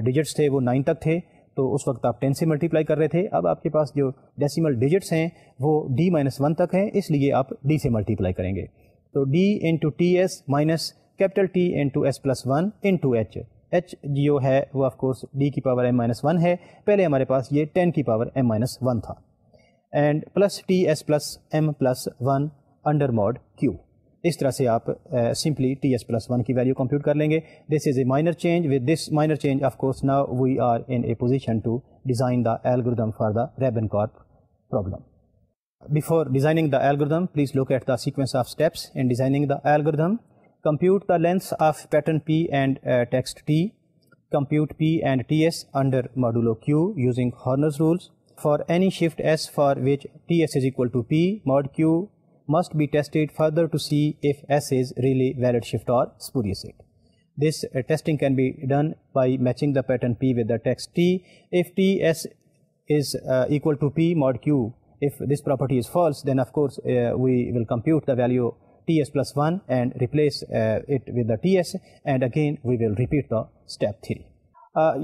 Speaker 1: ڈیجٹس تھے وہ 9 تک تھے, تو اس وقت آپ 10 سے ملٹیپلائی کر رہے تھے. اب آپ کے پاس جو ڈیسیمل ڈیجٹس ہیں وہ d-1 تک ہیں, اس لیے آپ ڈی سے ملٹیپلائی کریں گے. تو d into T s minus capital t into s plus 1 into h. H جو ہے وہ آف کورس ڈی کی پاور m-1 ہے, پہلے ہمارے پاس یہ 10 کی پاور m-1 تھا, and plus T S plus M plus 1 under mod Q. اس طرح سے آپ سمپلی ٹی ایس پلس 1 کی ویلیو کمپیوٹ کر لیں گے. This is a minor change. With this minor change of course now we are in a position to design the algorithm for the Rabin Karp problem. Before designing the algorithm, please look at the sequence of steps in designing the algorithm. Compute the lengths of pattern P and text T. Compute P and TS under modulo Q using Horner's rules. For any shift S for which TS is equal to P, mod Q must be tested further to see if S is really valid shift or spurious hit. This testing can be done by matching the pattern P with the text T. If TS is equal to P mod Q, if this property is false, then of course we will compute the value TS plus 1 and replace it with the TS, and again we will repeat the step 3.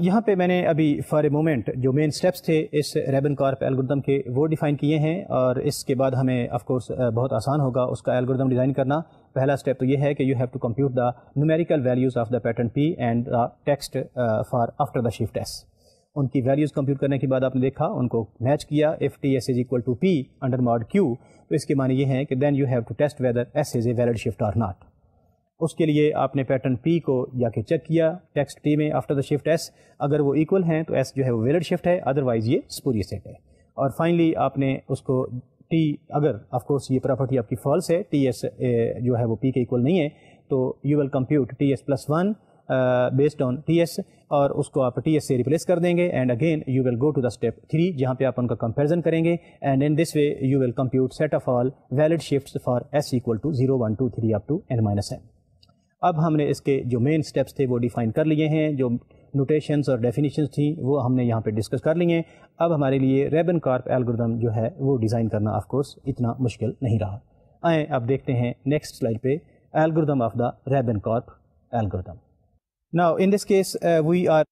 Speaker 1: یہاں پہ میں نے ابھی for a moment جو مین steps تھے اس ribbon-carp algorithm کے وہ define کیے ہیں, اور اس کے بعد ہمیں آف کورس بہت آسان ہوگا اس کا الگورتھم ڈیزائن کرنا. پہلا اسٹیپ تو یہ ہے کہ you have to compute the numerical values of the pattern P and the text for after the shift S. ان کی ویلیوز کمپیوٹ کرنے کے بعد آپ نے دیکھا ان کو میچ کیا. If T S is equal to P under mod Q, تو اس کے معنی یہ ہیں کہ then you have to test whether S is a valid shift اور ناٹ. اس کے لیے آپ نے پیٹرن پی کو جا کے چیک کیا ٹیکسٹ ٹی میں آفٹر دا شفٹ ایس. اگر وہ ایکول ہیں تو ایس جو ہے وہ ویلڈ شفٹ ہے, ادروائز یہ اسپوریس سیٹ ہے. اور فائنلی آپ نے اس کو ٹی, اگر آف کورس یہ پراپرٹی آپ کی فالس ہے, ٹی ایس جو ہے وہ پی کے ایکول نہیں ہے, تو you will compute T S plus one based on T S, اور اس کو آپ ٹی ایس سے ریپلیس کر دیں گے. And again you will go to the step 3 جہاں پہ آپ ان کا کمپیریزن کریں گے. And in this way you will compute set of all valid shifts for s equal to 0 1 2 3 up to n minus n. اب ہم نے اس کے جو مین اسٹیپس تھے وہ ڈیفائن کر لیے ہیں, جو نوٹیشنز اور ڈیفینیشنز تھیں وہ ہم نے یہاں پہ ڈسکس کر لی ہیں. اب ہمارے لیے ریبن کارپ الگورتھم جو ہے وہ ڈیزائن کرنا آف کورس اتنا مشکل نہیں رہا. آئیں اب دیکھتے ہیں نیکسٹ سلائڈ پہ algorithm of the Rabin Karp algorithm. Now in this case we are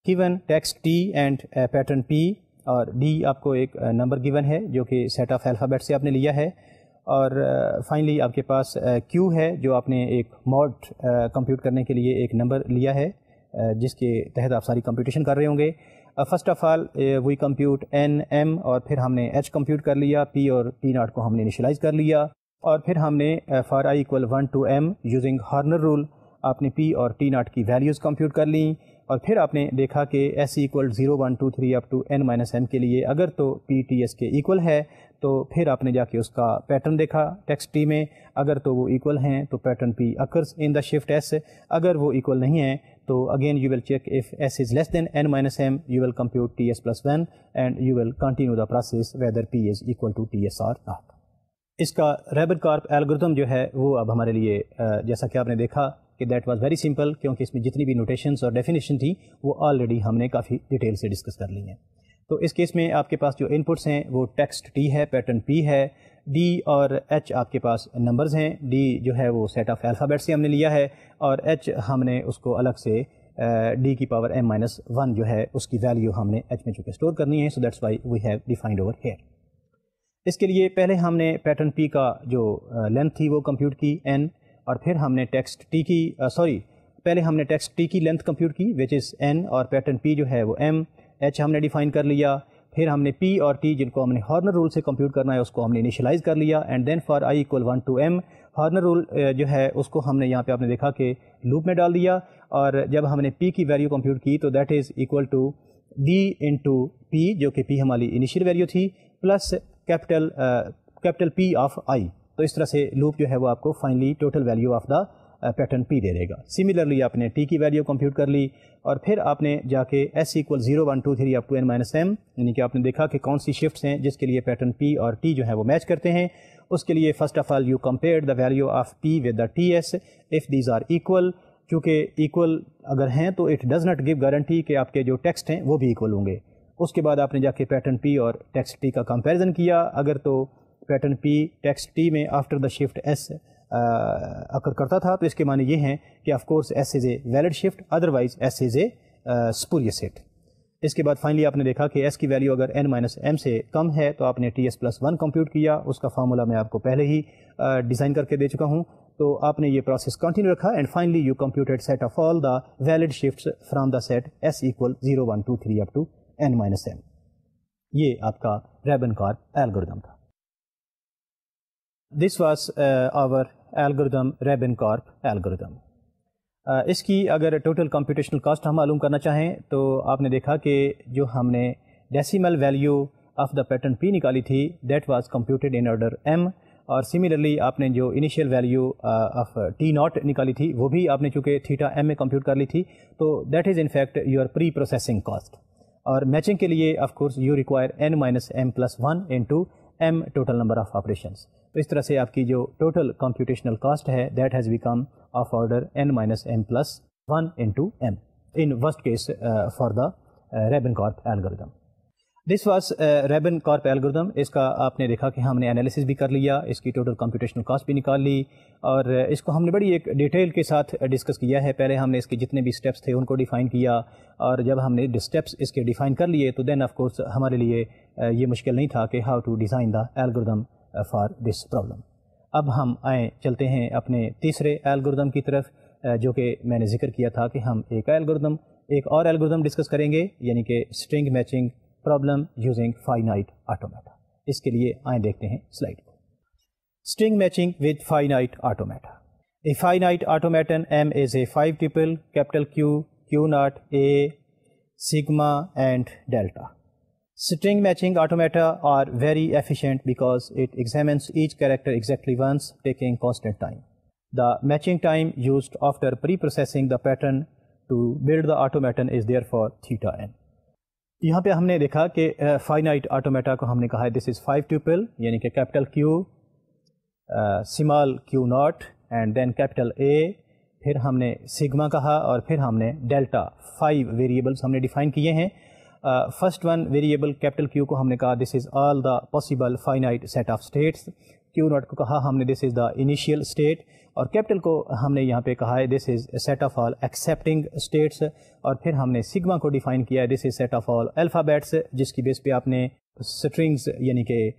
Speaker 1: given text T and pattern P, اور D آپ کو ایک نمبر given ہے جو کہ سیٹ آف الفابیٹ سے آپ نے لیا ہے, اور فائنلی آپ کے پاس Q ہے جو آپ نے ایک ماڈ کمپیوٹ کرنے کے لیے ایک نمبر لیا ہے جس کے تحت آپ ساری کمپیوٹیشن کر رہے ہوں گے. First of all we compute N M, اور پھر ہم نے H کمپیوٹ کر لیا, P اور T ناٹ کو ہم نے انیشلائز کر لیا, اور پھر ہم نے for I equal 1 to M using Horner rule آپ نے P اور T ناٹ کی ویلیوز کمپیوٹ کر لیں. اور پھر آپ نے دیکھا کہ S equal 0 1 2 3 up to n minus m کے لیے اگر تو P T S کے ایکول ہے تو پھر آپ نے جا کے اس کا پیٹرن دیکھا ٹیکسٹ T میں, اگر تو وہ ایکول ہیں تو pattern P occurs in the shift S, اگر وہ ایکول نہیں ہیں تو again you will check if S is less than n minus m you will compute T S plus 1 and you will continue the process whether P is equal to T S اور not. اس کا Rabin Karp algorithm جو ہے وہ اب ہمارے لیے جیسا کہ آپ نے دیکھا کہ دیٹ واز ویری سمپل, کیونکہ اس میں جتنی بھی نوٹیشنس اور ڈیفینیشن تھی وہ آلریڈی ہم نے کافی ڈیٹیل سے ڈسکس کر لی ہیں. تو اس کیس میں آپ کے پاس جو ان پٹس ہیں وہ ٹیکسٹ T ہے, پیٹرن P ہے, D اور H آپ کے پاس نمبرز ہیں. D جو ہے وہ سیٹ آف الفابیٹ سے ہم نے لیا ہے, اور H ہم نے اس کو الگ سے D کی پاور m-1 جو ہے اس کی ویلیو ہم نے H میں چونکہ اسٹور کرنی ہے, so that's why we have defined over here. اس کے لیے پہلے ہم نے پیٹرن P کا جو لینتھ تھی وہ کمپیوٹ کی n, اور پھر ہم نے ٹیکسٹ T کی پہلے ہم نے ٹیکسٹ T کی لینتھ کمپیوٹ کی وچ از n, اور پیٹرن P جو ہے وہ m. H ہم نے ڈیفائن کر لیا, پھر ہم نے P اور T جن کو ہم نے ہارنر رول سے کمپیوٹ کرنا ہے اس کو ہم نے انیشلائز کر لیا. And then for I equal 1 to m Horner rule جو ہے اس کو ہم نے یہاں پہ آپ نے دیکھا کہ لوپ میں ڈال دیا, اور جب ہم نے P کی ویلیو کمپیوٹ کی تو that is equal to D into P جو کہ P ہماری انیشیل ویلیو تھی plus capital P of I. تو اس طرح سے لوپ جو ہے وہ آپ کو finally total value of the pattern P دے دے گا. سملرلی آپ نے T کی ویلیو کمپیوٹ کر لی, اور پھر آپ نے جا کے S equal 0 1 2 3 up to n minus m, یعنی کہ آپ نے دیکھا کہ کون سی شفٹس ہیں جس کے لیے پیٹرن P اور T جو ہے وہ میچ کرتے ہیں. اس کے لیے first of all you compare the value of P with the TS if these are equal. چونکہ ایکول اگر ہیں تو it does not give guarantee کہ آپ کے جو ٹیکسٹ ہیں وہ بھی ایکول ہوں گے. اس کے بعد آپ نے جا کے پیٹرن P اور ٹیکسٹ T کا کمپیریزن کیا, اگر تو پیٹرن P ٹیکسٹ T میں after the shift S occur کرتا تھا تو اس کے معنی یہ ہیں کہ of course S is a valid shift, otherwise S is a spurious set. اس کے بعد فائنلی آپ نے دیکھا کہ S کی ویلیو اگر n مائنس m سے کم ہے تو آپ نے TS پلس 1 کمپیوٹ کیا, اس کا فارمولا میں آپ کو پہلے ہی ڈیزائن کر کے دے چکا ہوں. تو آپ نے یہ پروسیس کنٹینیو رکھا, and finally you computed set of all the valid shifts from the set S equal 0 1 2 3 up to n minus m. یہ آپ کا ریبن کارپ الگورتھم تھا. This was our algorithm Rabin Karp algorithm. اس کی اگر total computational cost ہم معلوم کرنا چاہیں تو آپ نے دیکھا کہ جو ہم نے decimal value of the pattern P نکالی تھی that was computed in order m, اور سملرلی آپ نے جو initial value of T not نکالی تھی وہ بھی آپ نے چونکہ تھیٹا m میں کمپیوٹ کر لی تھی, تو that is in fact your preprocessing cost. اور میچنگ کے لیے of course you require n minus m plus 1 into m total number of operations. تو اس طرح سے آپ کی جو ٹوٹل کمپیوٹیشنل کاسٹ ہے that has become of order n minus m plus 1 into m in worst case for the Rabin Karp algorithm. This was Rabin Karp algorithm. اس کا آپ نے دیکھا کہ ہم نے انالیسس بھی کر لیا, اس کی ٹوٹل کمپیوٹیشنل کاسٹ بھی نکال لی, اور اس کو ہم نے بڑی ایک ڈیٹیل کے ساتھ ڈسکس کیا ہے. پہلے ہم نے اس کے جتنے بھی اسٹیپس تھے ان کو ڈیفائن کیا, اور جب ہم نے اسٹیپس اس کے ڈیفائن کر لیے تو دین آف کورس ہمارے لیے یہ مشکل نہیں تھا کہ how to design the algorithm for this problem. اب ہم چلتے ہیں اپنے تیسرے الگورتھم کی طرف, جو کہ میں نے ذکر کیا تھا کہ ہم ایک الگورتھم ایک اور الگورتھم ڈسکس کریں گے, یعنی کہ string matching problem using finite automata. اس کے لیے آئیں دیکھتے ہیں سلائڈ کو. String matching with finite automata. A finite automaton M is a 5 tuple capital Q, Q naught, A, sigma and delta. String matching automata are very efficient because it examines each character exactly once, taking constant time. The matching time used after pre-processing the pattern to build the automaton is therefore theta n. یہاں پہ ہم نے دیکھا کہ finite automata کو ہم نے کہا ہے دس از 5 ٹیوپل, یعنی کہ capital Q, small Q naught and then capital A, پھر ہم نے سگما کہا اور پھر ہم نے ڈیلٹا. 5 ویریبلس ہم نے ڈیفائن کیے ہیں. First one variable capital Q کو ہم نے کہا this is all the possible finite set of states. Q naught کو کہا ہم نے this is the initial state, اور کیپٹل کو ہم نے یہاں پہ کہا ہے this is set of all accepting states, اور پھر ہم نے سگما کو ڈیفائن کیا ہے this is set of all alphabets, جس کی بیس پہ آپ نے اسٹرنگز یعنی کہ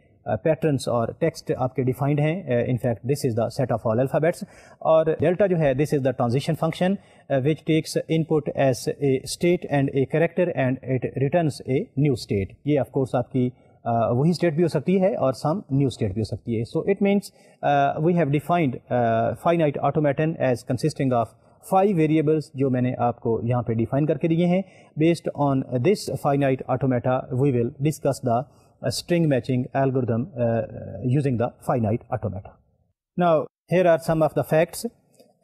Speaker 1: پیٹرنس اور ٹیکسٹ آپ کے ڈیفائنڈ ہیں. In fact this is the set of all alphabets. اور ڈیلٹا جو ہے this is the transition function which takes input as a state and a character and it returns a new state. یہ of course آپ کی وہی state بھی ہو سکتی ہے اور سم نیو اسٹیٹ بھی ہو سکتی ہے. So it means we have defined finite automaton as consisting of 5 variables جو میں نے آپ کو یہاں پہ ڈیفائن کر کے دیے ہیں. Based on this finite automata we will discuss the string matching algorithm using the finite automata. Now here are some of the facts.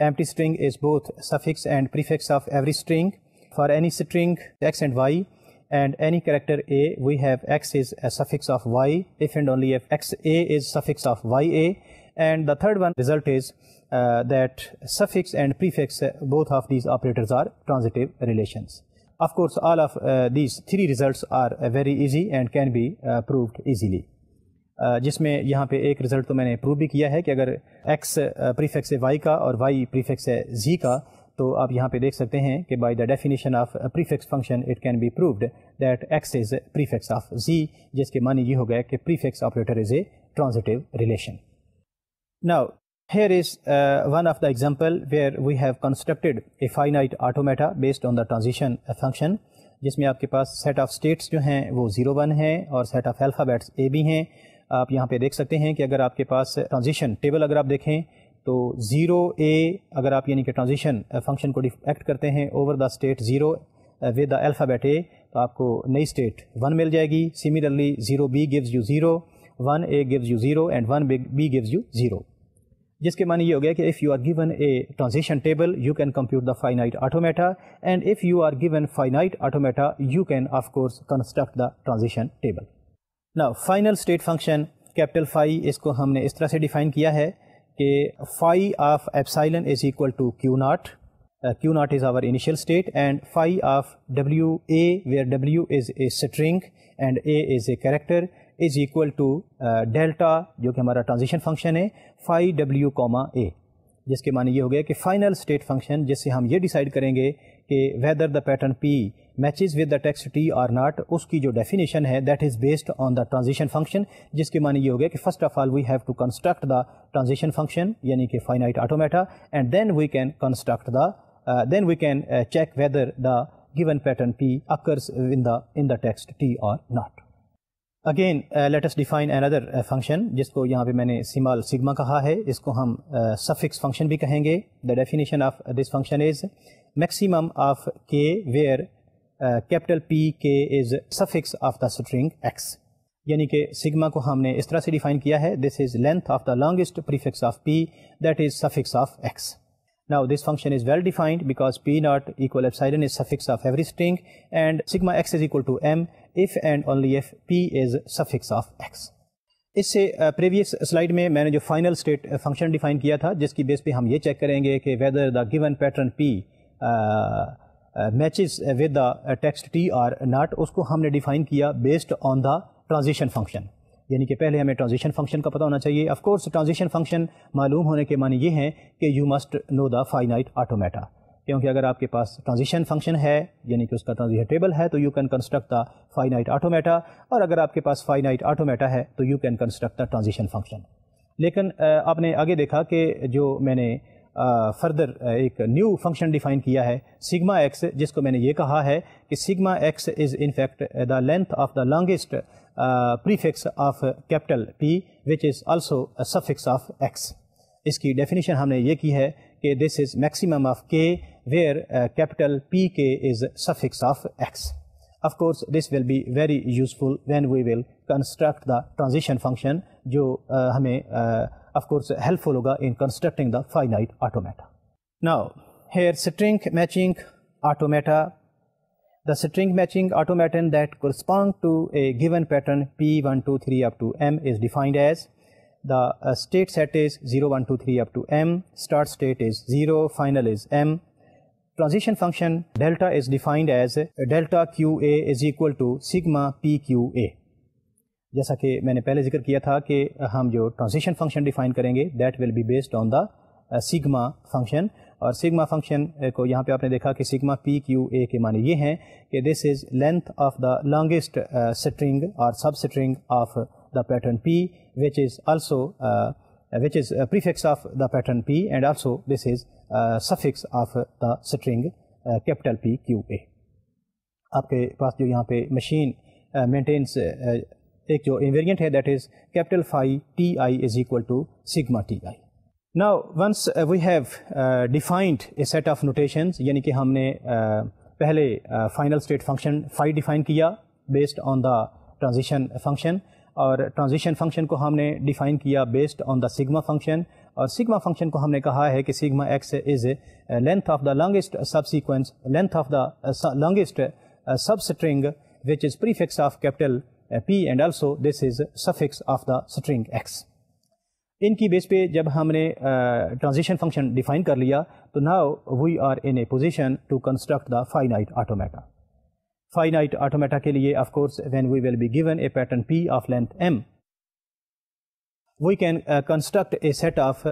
Speaker 1: Empty string is both suffix and prefix of every string. For any string x and y and any character a, we have x is a suffix of y if and only if xa is suffix of ya. And the third one result is that suffix and prefix, both of these operators are transitive relations. Of course, all of these 3 results are very easy and can be proved easily. جس میں یہاں پہ ایک result تو میں نے prove بھی کیا ہے کہ اگر x پریفکس ہے y کا اور y پریفکس ہے z کا, تو آپ یہاں پہ دیکھ سکتے ہیں کہ by the definition of prefix function it can be proved that x is prefix of z, جس کے معنی یہ ہو گیا کہ prefix operator is a transitive relation. Now here is one of the example where we have constructed a finite automata based on the transition function, جس میں آپ کے پاس set of states جو ہیں وہ 0 1 ہیں اور set of alphabets a بھی ہیں. آپ یہاں پہ دیکھ سکتے ہیں کہ اگر آپ کے پاس transition table اگر آپ دیکھیں تو 0 a اگر آپ یعنی کہ transition function کو ایکٹ کرتے ہیں over the state 0 with the alphabet a, تو آپ کو نئی state 1 مل جائے گی. Similarly 0 b gives you 0, 1 a gives you 0 and 1 b gives you 0, جس کے معنی یہ ہو گیا کہ if you are given a transition table you can compute the finite automata, and if you are given finite automata you can of course construct the transition table. Now final state function capital phi, اس کو ہم نے اس طرح سے define کیا ہے کہ phi of epsilon is equal to q naught. Q naught is our initial state, and phi of wa, where w is a string and a is a character, is equal to delta, جو کہ ہمارا transition function ہے, phi w comma a, جس کے معنی یہ ہو گیا کہ فائنل اسٹیٹ فنکشن جس سے ہم یہ ڈیسائیڈ کریں گے کہ whether the pattern p matches with the text t or not, اس کی جو ڈیفینیشن ہے that is based on the transition function, جس کے معنی یہ ہو گیا کہ first of all we have to construct the transition function یعنی کہ finite automata, and then we can construct the then we can check whether the given pattern p occurs in the text t or not. Again let us define another function جس کو یہاں پہ میں نے small sigma کہا ہے, اس کو ہم suffix function بھی کہیں گے. The definition of this function is maximum of k where capital P k is suffix of the string x, یعنی کہ سگما کو ہم نے اس طرح سے ڈیفائن کیا ہے this is length of the longest prefix of p that is suffix of x. Now this function is well defined because p naught equal epsilon is suffix of every string, and sigma x is equal to m if and only if p is suffix of x. اس سے previous slide میں نے جو final state function define کیا تھا جس کی بیس پہ ہم یہ چیک کریں گے کہ whether the given pattern p matches with the text t or not, اس کو ہم نے ڈیفائن کیا based on the transition function, یعنی کہ پہلے ہمیں ٹرانزیشن فنکشن کا پتہ ہونا چاہیے. آف کورس ٹرانزیشن فنکشن معلوم ہونے کے معنی یہ ہیں کہ you must know the finite automata, کیونکہ اگر آپ کے پاس ٹرانزیشن فنکشن ہے یعنی کہ اس کا ٹرانزیشن ٹیبل ہے تو you can construct the finite automata, اور اگر آپ کے پاس فائنائٹ آٹومیٹا ہے تو you can construct the transition function. لیکن آپ نے آگے دیکھا کہ جو میں نے فردر ایک نیو فنکشن ڈیفائن کیا ہے سگما ایکس، جس کو میں نے یہ کہا ہے کہ sigma x is in fact the length of the longest prefix of capital P which is also suffix of x. اس کی ڈیفینیشن ہم نے یہ کی ہے کہ this is maximum of k where capital P k is suffix of x. Of course, this will be very useful when we will construct the transition function جو ہمیں of course helpful ہوگا in constructing the finite automata. Now, here string matching automata. The string matching automaton that correspond to a given pattern P1, 2, 3 up to M is defined as the state set is 0, 1, 2, 3 up to M, start state is 0, final is M. Transition function delta is defined as delta QA is equal to sigma PQA. جیسا کہ میں نے پہلے ذکر کیا تھا کہ ہم جو ٹرانزیشن فنکشن ڈیفائن کریں گے that will be based on the sigma function, اور سگما فنکشن کو یہاں پہ آپ نے دیکھا کہ سگما PQA کے معنی یہ ہیں کہ this is length of the longest string اور substring of the pattern P which is also which is prefix of the pattern P and also this is suffix of the string capital P Q A. آپ کے پاس جو یہاں پہ machine maintenance ایک جو invariant ہے that is capital phi Ti is equal to sigma Ti. Now once we have defined a set of notations، یعنی کہ ہم نے پہلے final state function phi define کیا based on the transition function, اور ٹرانزیشن فنکشن کو ہم نے ڈیفائن کیا based on the sigma function, اور سگما فنکشن کو ہم نے کہا ہے کہ sigma x is length of the longest subsequence, length of the longest substring which is prefix of capital P and also this is suffix of the string x. ان کی بیس پہ جب ہم نے ٹرانزیشن فنکشن ڈیفائن کر لیا تو now we are in a position to construct the finite automata. Finite automata کے لیے of course when we will be given a pattern P of length M we can construct a set of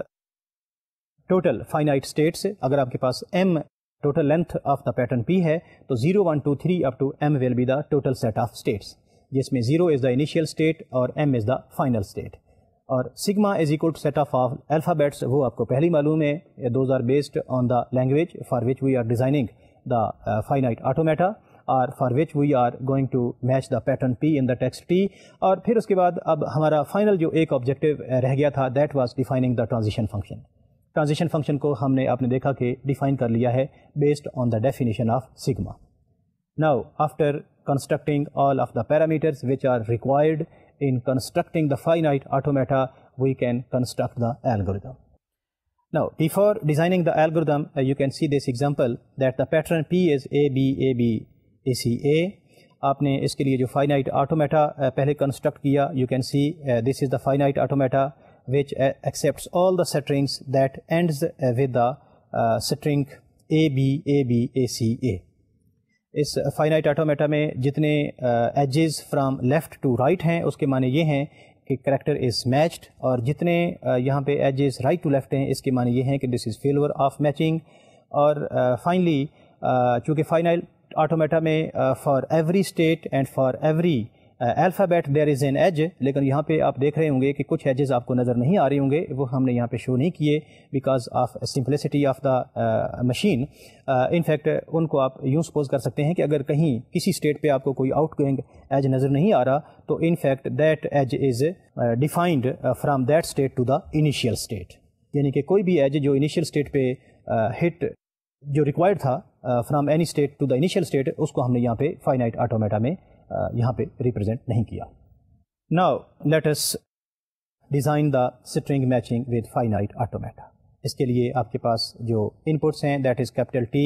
Speaker 1: total finite states. اگر آپ کے پاس M total length of the pattern P ہے تو 0, 1, 2, 3 up to M will be the total set of states, جس میں 0 is the initial state اور M is the final state. اور sigma is equal to set of alphabets, وہ آپ کو پہلی معلوم ہے، those are based on the language for which we are designing the finite automata اور for which we are going to match the pattern P in the text T. اور پھر اس کے بعد اب ہمارا فائنل جو ایک آبجیکٹو رہ گیا تھا that was defining the transition function. Transition function کو ہم نے آپ نے دیکھا کہ ڈیفائن کر لیا ہے based on the definition of sigma. Now after constructing all of the parameters which are required in constructing the finite automata we can construct the algorithm. Now before designing the algorithm you can see this example that the pattern P is AB AB AC A. آپ نے اس کے لیے جو finite automata پہلے construct کیا you can see this is the finite automata which accepts all the strings that ends with the string AB AB AC A. اس finite automata میں جتنے edges from left to right ہیں اس کے معنی یہ ہیں کہ کریکٹر از میچڈ، اور جتنے یہاں پہ ایجز رائٹ ٹو لیفٹ ہیں اس کے معنی یہ ہیں کہ this is failure of matching. اور فائنلی چونکہ فائنائٹ آٹومیٹا میں for every state and for every alphabet there is an edge, لیکن یہاں پہ آپ دیکھ رہے ہوں گے کہ کچھ ایجز آپ کو نظر نہیں آ رہے ہوں گے، وہ ہم نے یہاں پہ شو نہیں کیے because of simplicity of the machine. In fact in کو آپ یوں سپوز کر سکتے ہیں کہ اگر کہیں کسی اسٹیٹ پہ آپ کو کوئی آؤٹ گوئنگ ایج نظر نہیں آ رہا تو in fact that edge is defined from that state to the initial state, یعنی کہ کوئی بھی ایج جو انیشیل اسٹیٹ پہ ہٹ جو ریکوائرڈ تھا from any state to the initial state اس کو ہم نے یہاں پہ فائنائٹ آٹومیٹا میں یہاں پہ ریپرزینٹ نہیں کیا. Now let us design the string matching with finite automata. اس کے لیے آپ کے پاس جو ان پٹس ہیں that is capital T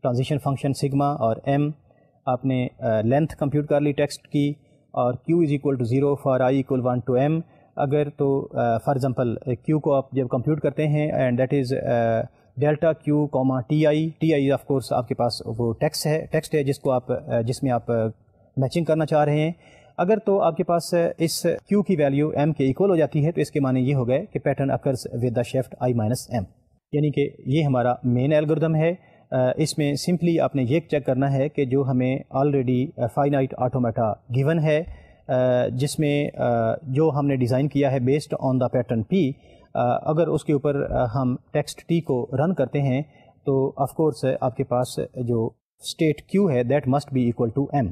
Speaker 1: transition function sigma اور M. آپ نے لینتھ کمپیوٹ کر لی ٹیکسٹ کی، اور Q is equal to 0 for I equal 1 to M. اگر تو فار ایگزامپل Q کو آپ جب کمپیوٹ کرتے ہیں and that is delta Q comma TI of course آپ کے پاس وہ ٹیکسٹ ہے جس میں آپ میچنگ کرنا چاہ رہے ہیں. اگر تو آپ کے پاس اس Q کی ویلیو M کے ایکول ہو جاتی ہے تو اس کے معنی یہ ہو گئے کہ pattern occurs with the shift I minus M، یعنی کہ یہ ہمارا مین الگوریتھم ہے. اس میں سمپلی آپ نے یہ چیک کرنا ہے کہ جو ہمیں آلریڈی فائنائٹ آٹومیٹا گیون ہے جس میں جو ہم نے ڈیزائن کیا ہے based on the pattern P، اگر اس کے اوپر ہم ٹیکسٹ ٹی کو رن کرتے ہیں تو آف کورس آپ کے پاس جو اسٹیٹ کیو ہے that must be equal to M.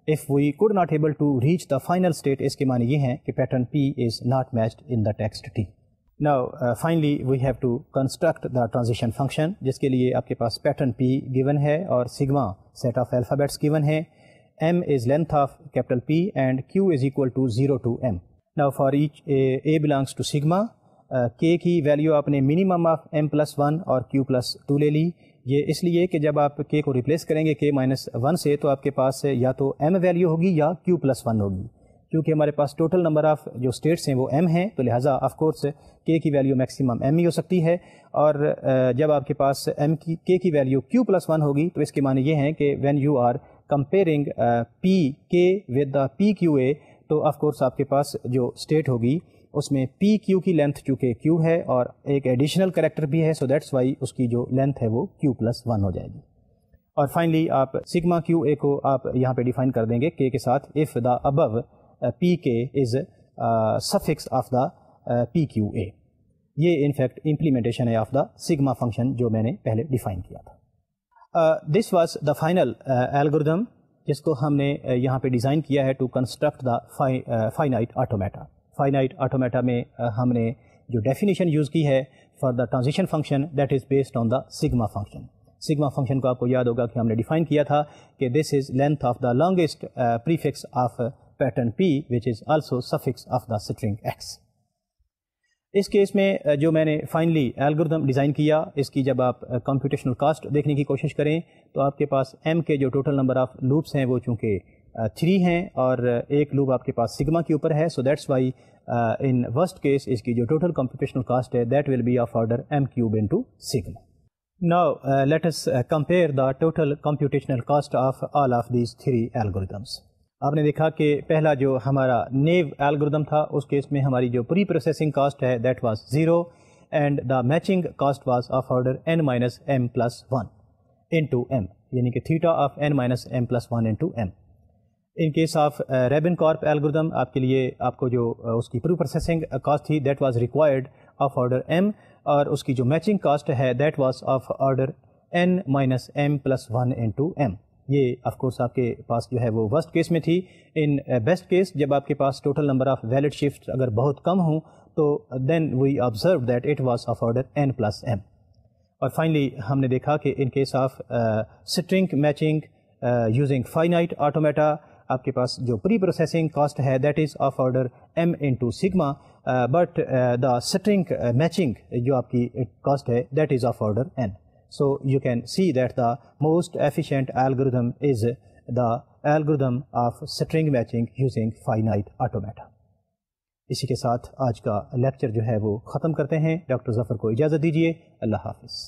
Speaker 1: If we could not able to reach the final state, اس کے معنی یہ ہیں کہ pattern P is not matched in the text T. Now finally we have to construct the transition function, جس کے لیے آپ کے پاس pattern P given ہے اور sigma set of alphabets given ہے. M is length of capital P and Q is equal to 0 to M. Now for each A belongs to sigma. K کی value آپ نے minimum of M+1 اور Q+2 لے لی. یہ اس لیے کہ جب آپ K کو ریپلیس کریں گے K-1 سے تو آپ کے پاس یا تو M ویلیو ہوگی یا Q+1 ہوگی. کیونکہ ہمارے پاس ٹوٹل نمبر آف جو اسٹیٹس ہیں وہ M ہیں تو لہٰذا آف کورس K کی ویلیو میکسیمم M ہی ہو سکتی ہے. اور جب آپ کے پاس K کی ویلیو Q+1 ہوگی تو اس کے معنی یہ ہیں کہ when you are comparing PK with the PQA تو آف کورس آپ کے پاس جو اسٹیٹ ہوگی اس میں پی کیو کی لینتھ چونکہ کیو ہے اور ایک ایڈیشنل کریکٹر بھی ہے سو دیٹس وائی اس کی جو لینتھ ہے وہ Q+1 ہو جائے گی. اور فائنلی آپ سگما کیو اے کو آپ یہاں پہ ڈیفائن کر دیں گے کے ساتھ if the Abu P k is suffix of the P Q A. یہ انفیکٹ امپلیمنٹیشن ہے آف دا سگما فنکشن جو میں نے پہلے ڈیفائن کیا تھا. This was the final algorithm جس کو ہم نے یہاں پہ ڈیزائن کیا ہے to construct the finite automata. Finite automata میں ہم نے جو ڈیفینیشن یوز کی ہے for the transition function that is based on the sigma function. Sigma function کو آپ کو یاد ہوگا کہ ہم نے ڈیفائن کیا تھا کہ this is length of the longest prefix of pattern P which is also suffix of the string x. اس کیس میں جو میں نے فائنلی الگوریتھم ڈیزائن کیا اس کی جب آپ کمپیوٹیشنل کاسٹ دیکھنے کی کوشش کریں تو آپ کے پاس ایم کے جو ٹوٹل نمبر آف لوپس ہیں وہ چونکہ 3 ہیں اور ایک لوپ آپ کے پاس سگما کے اوپر ہے so that's why in worst case اس کی جو ٹوٹل کمپیوٹیشنل کاسٹ ہے that will be of order m³ into sigma. Now let us compare the total computational cost of all of these 3 algorithms. آپ نے دیکھا کہ پہلا جو ہمارا نیو الگوریتھم تھا اس کیس میں ہماری جو پری پروسیسنگ کاسٹ ہے that was 0 and the matching cost was of order n-m+1 into m یعنی کہ theta of n-m+1 into m. In case of Rabin Karp algorithm آپ کے لیے آپ کو جو اس کی پری پروسیسنگ کاسٹ تھی that was required of order m اور اس کی جو میچنگ کاسٹ ہے that was of order n-m+1 into m. یہ آف کورس آپ کے پاس جو ہے وہ ورسٹ کیس میں تھی. ان بیسٹ کیس جب آپ کے پاس total number of valid shift اگر بہت کم ہوں تو then we observe that it was of order n+m. اور فائنلی ہم نے دیکھا کہ in case of string matching using finite automata آپ کے پاس جو پری پروسیسنگ کاسٹ ہے that is of order m into sigma but the string matching جو آپ کی کاسٹ ہے that is of order n. So you can see that the most efficient algorithm is the algorithm of string matching using finite automata. اسی کے ساتھ آج کا lecture جو ہے وہ ختم کرتے ہیں. ڈاکٹر ظفر کو اجازت دیجیے. اللہ حافظ.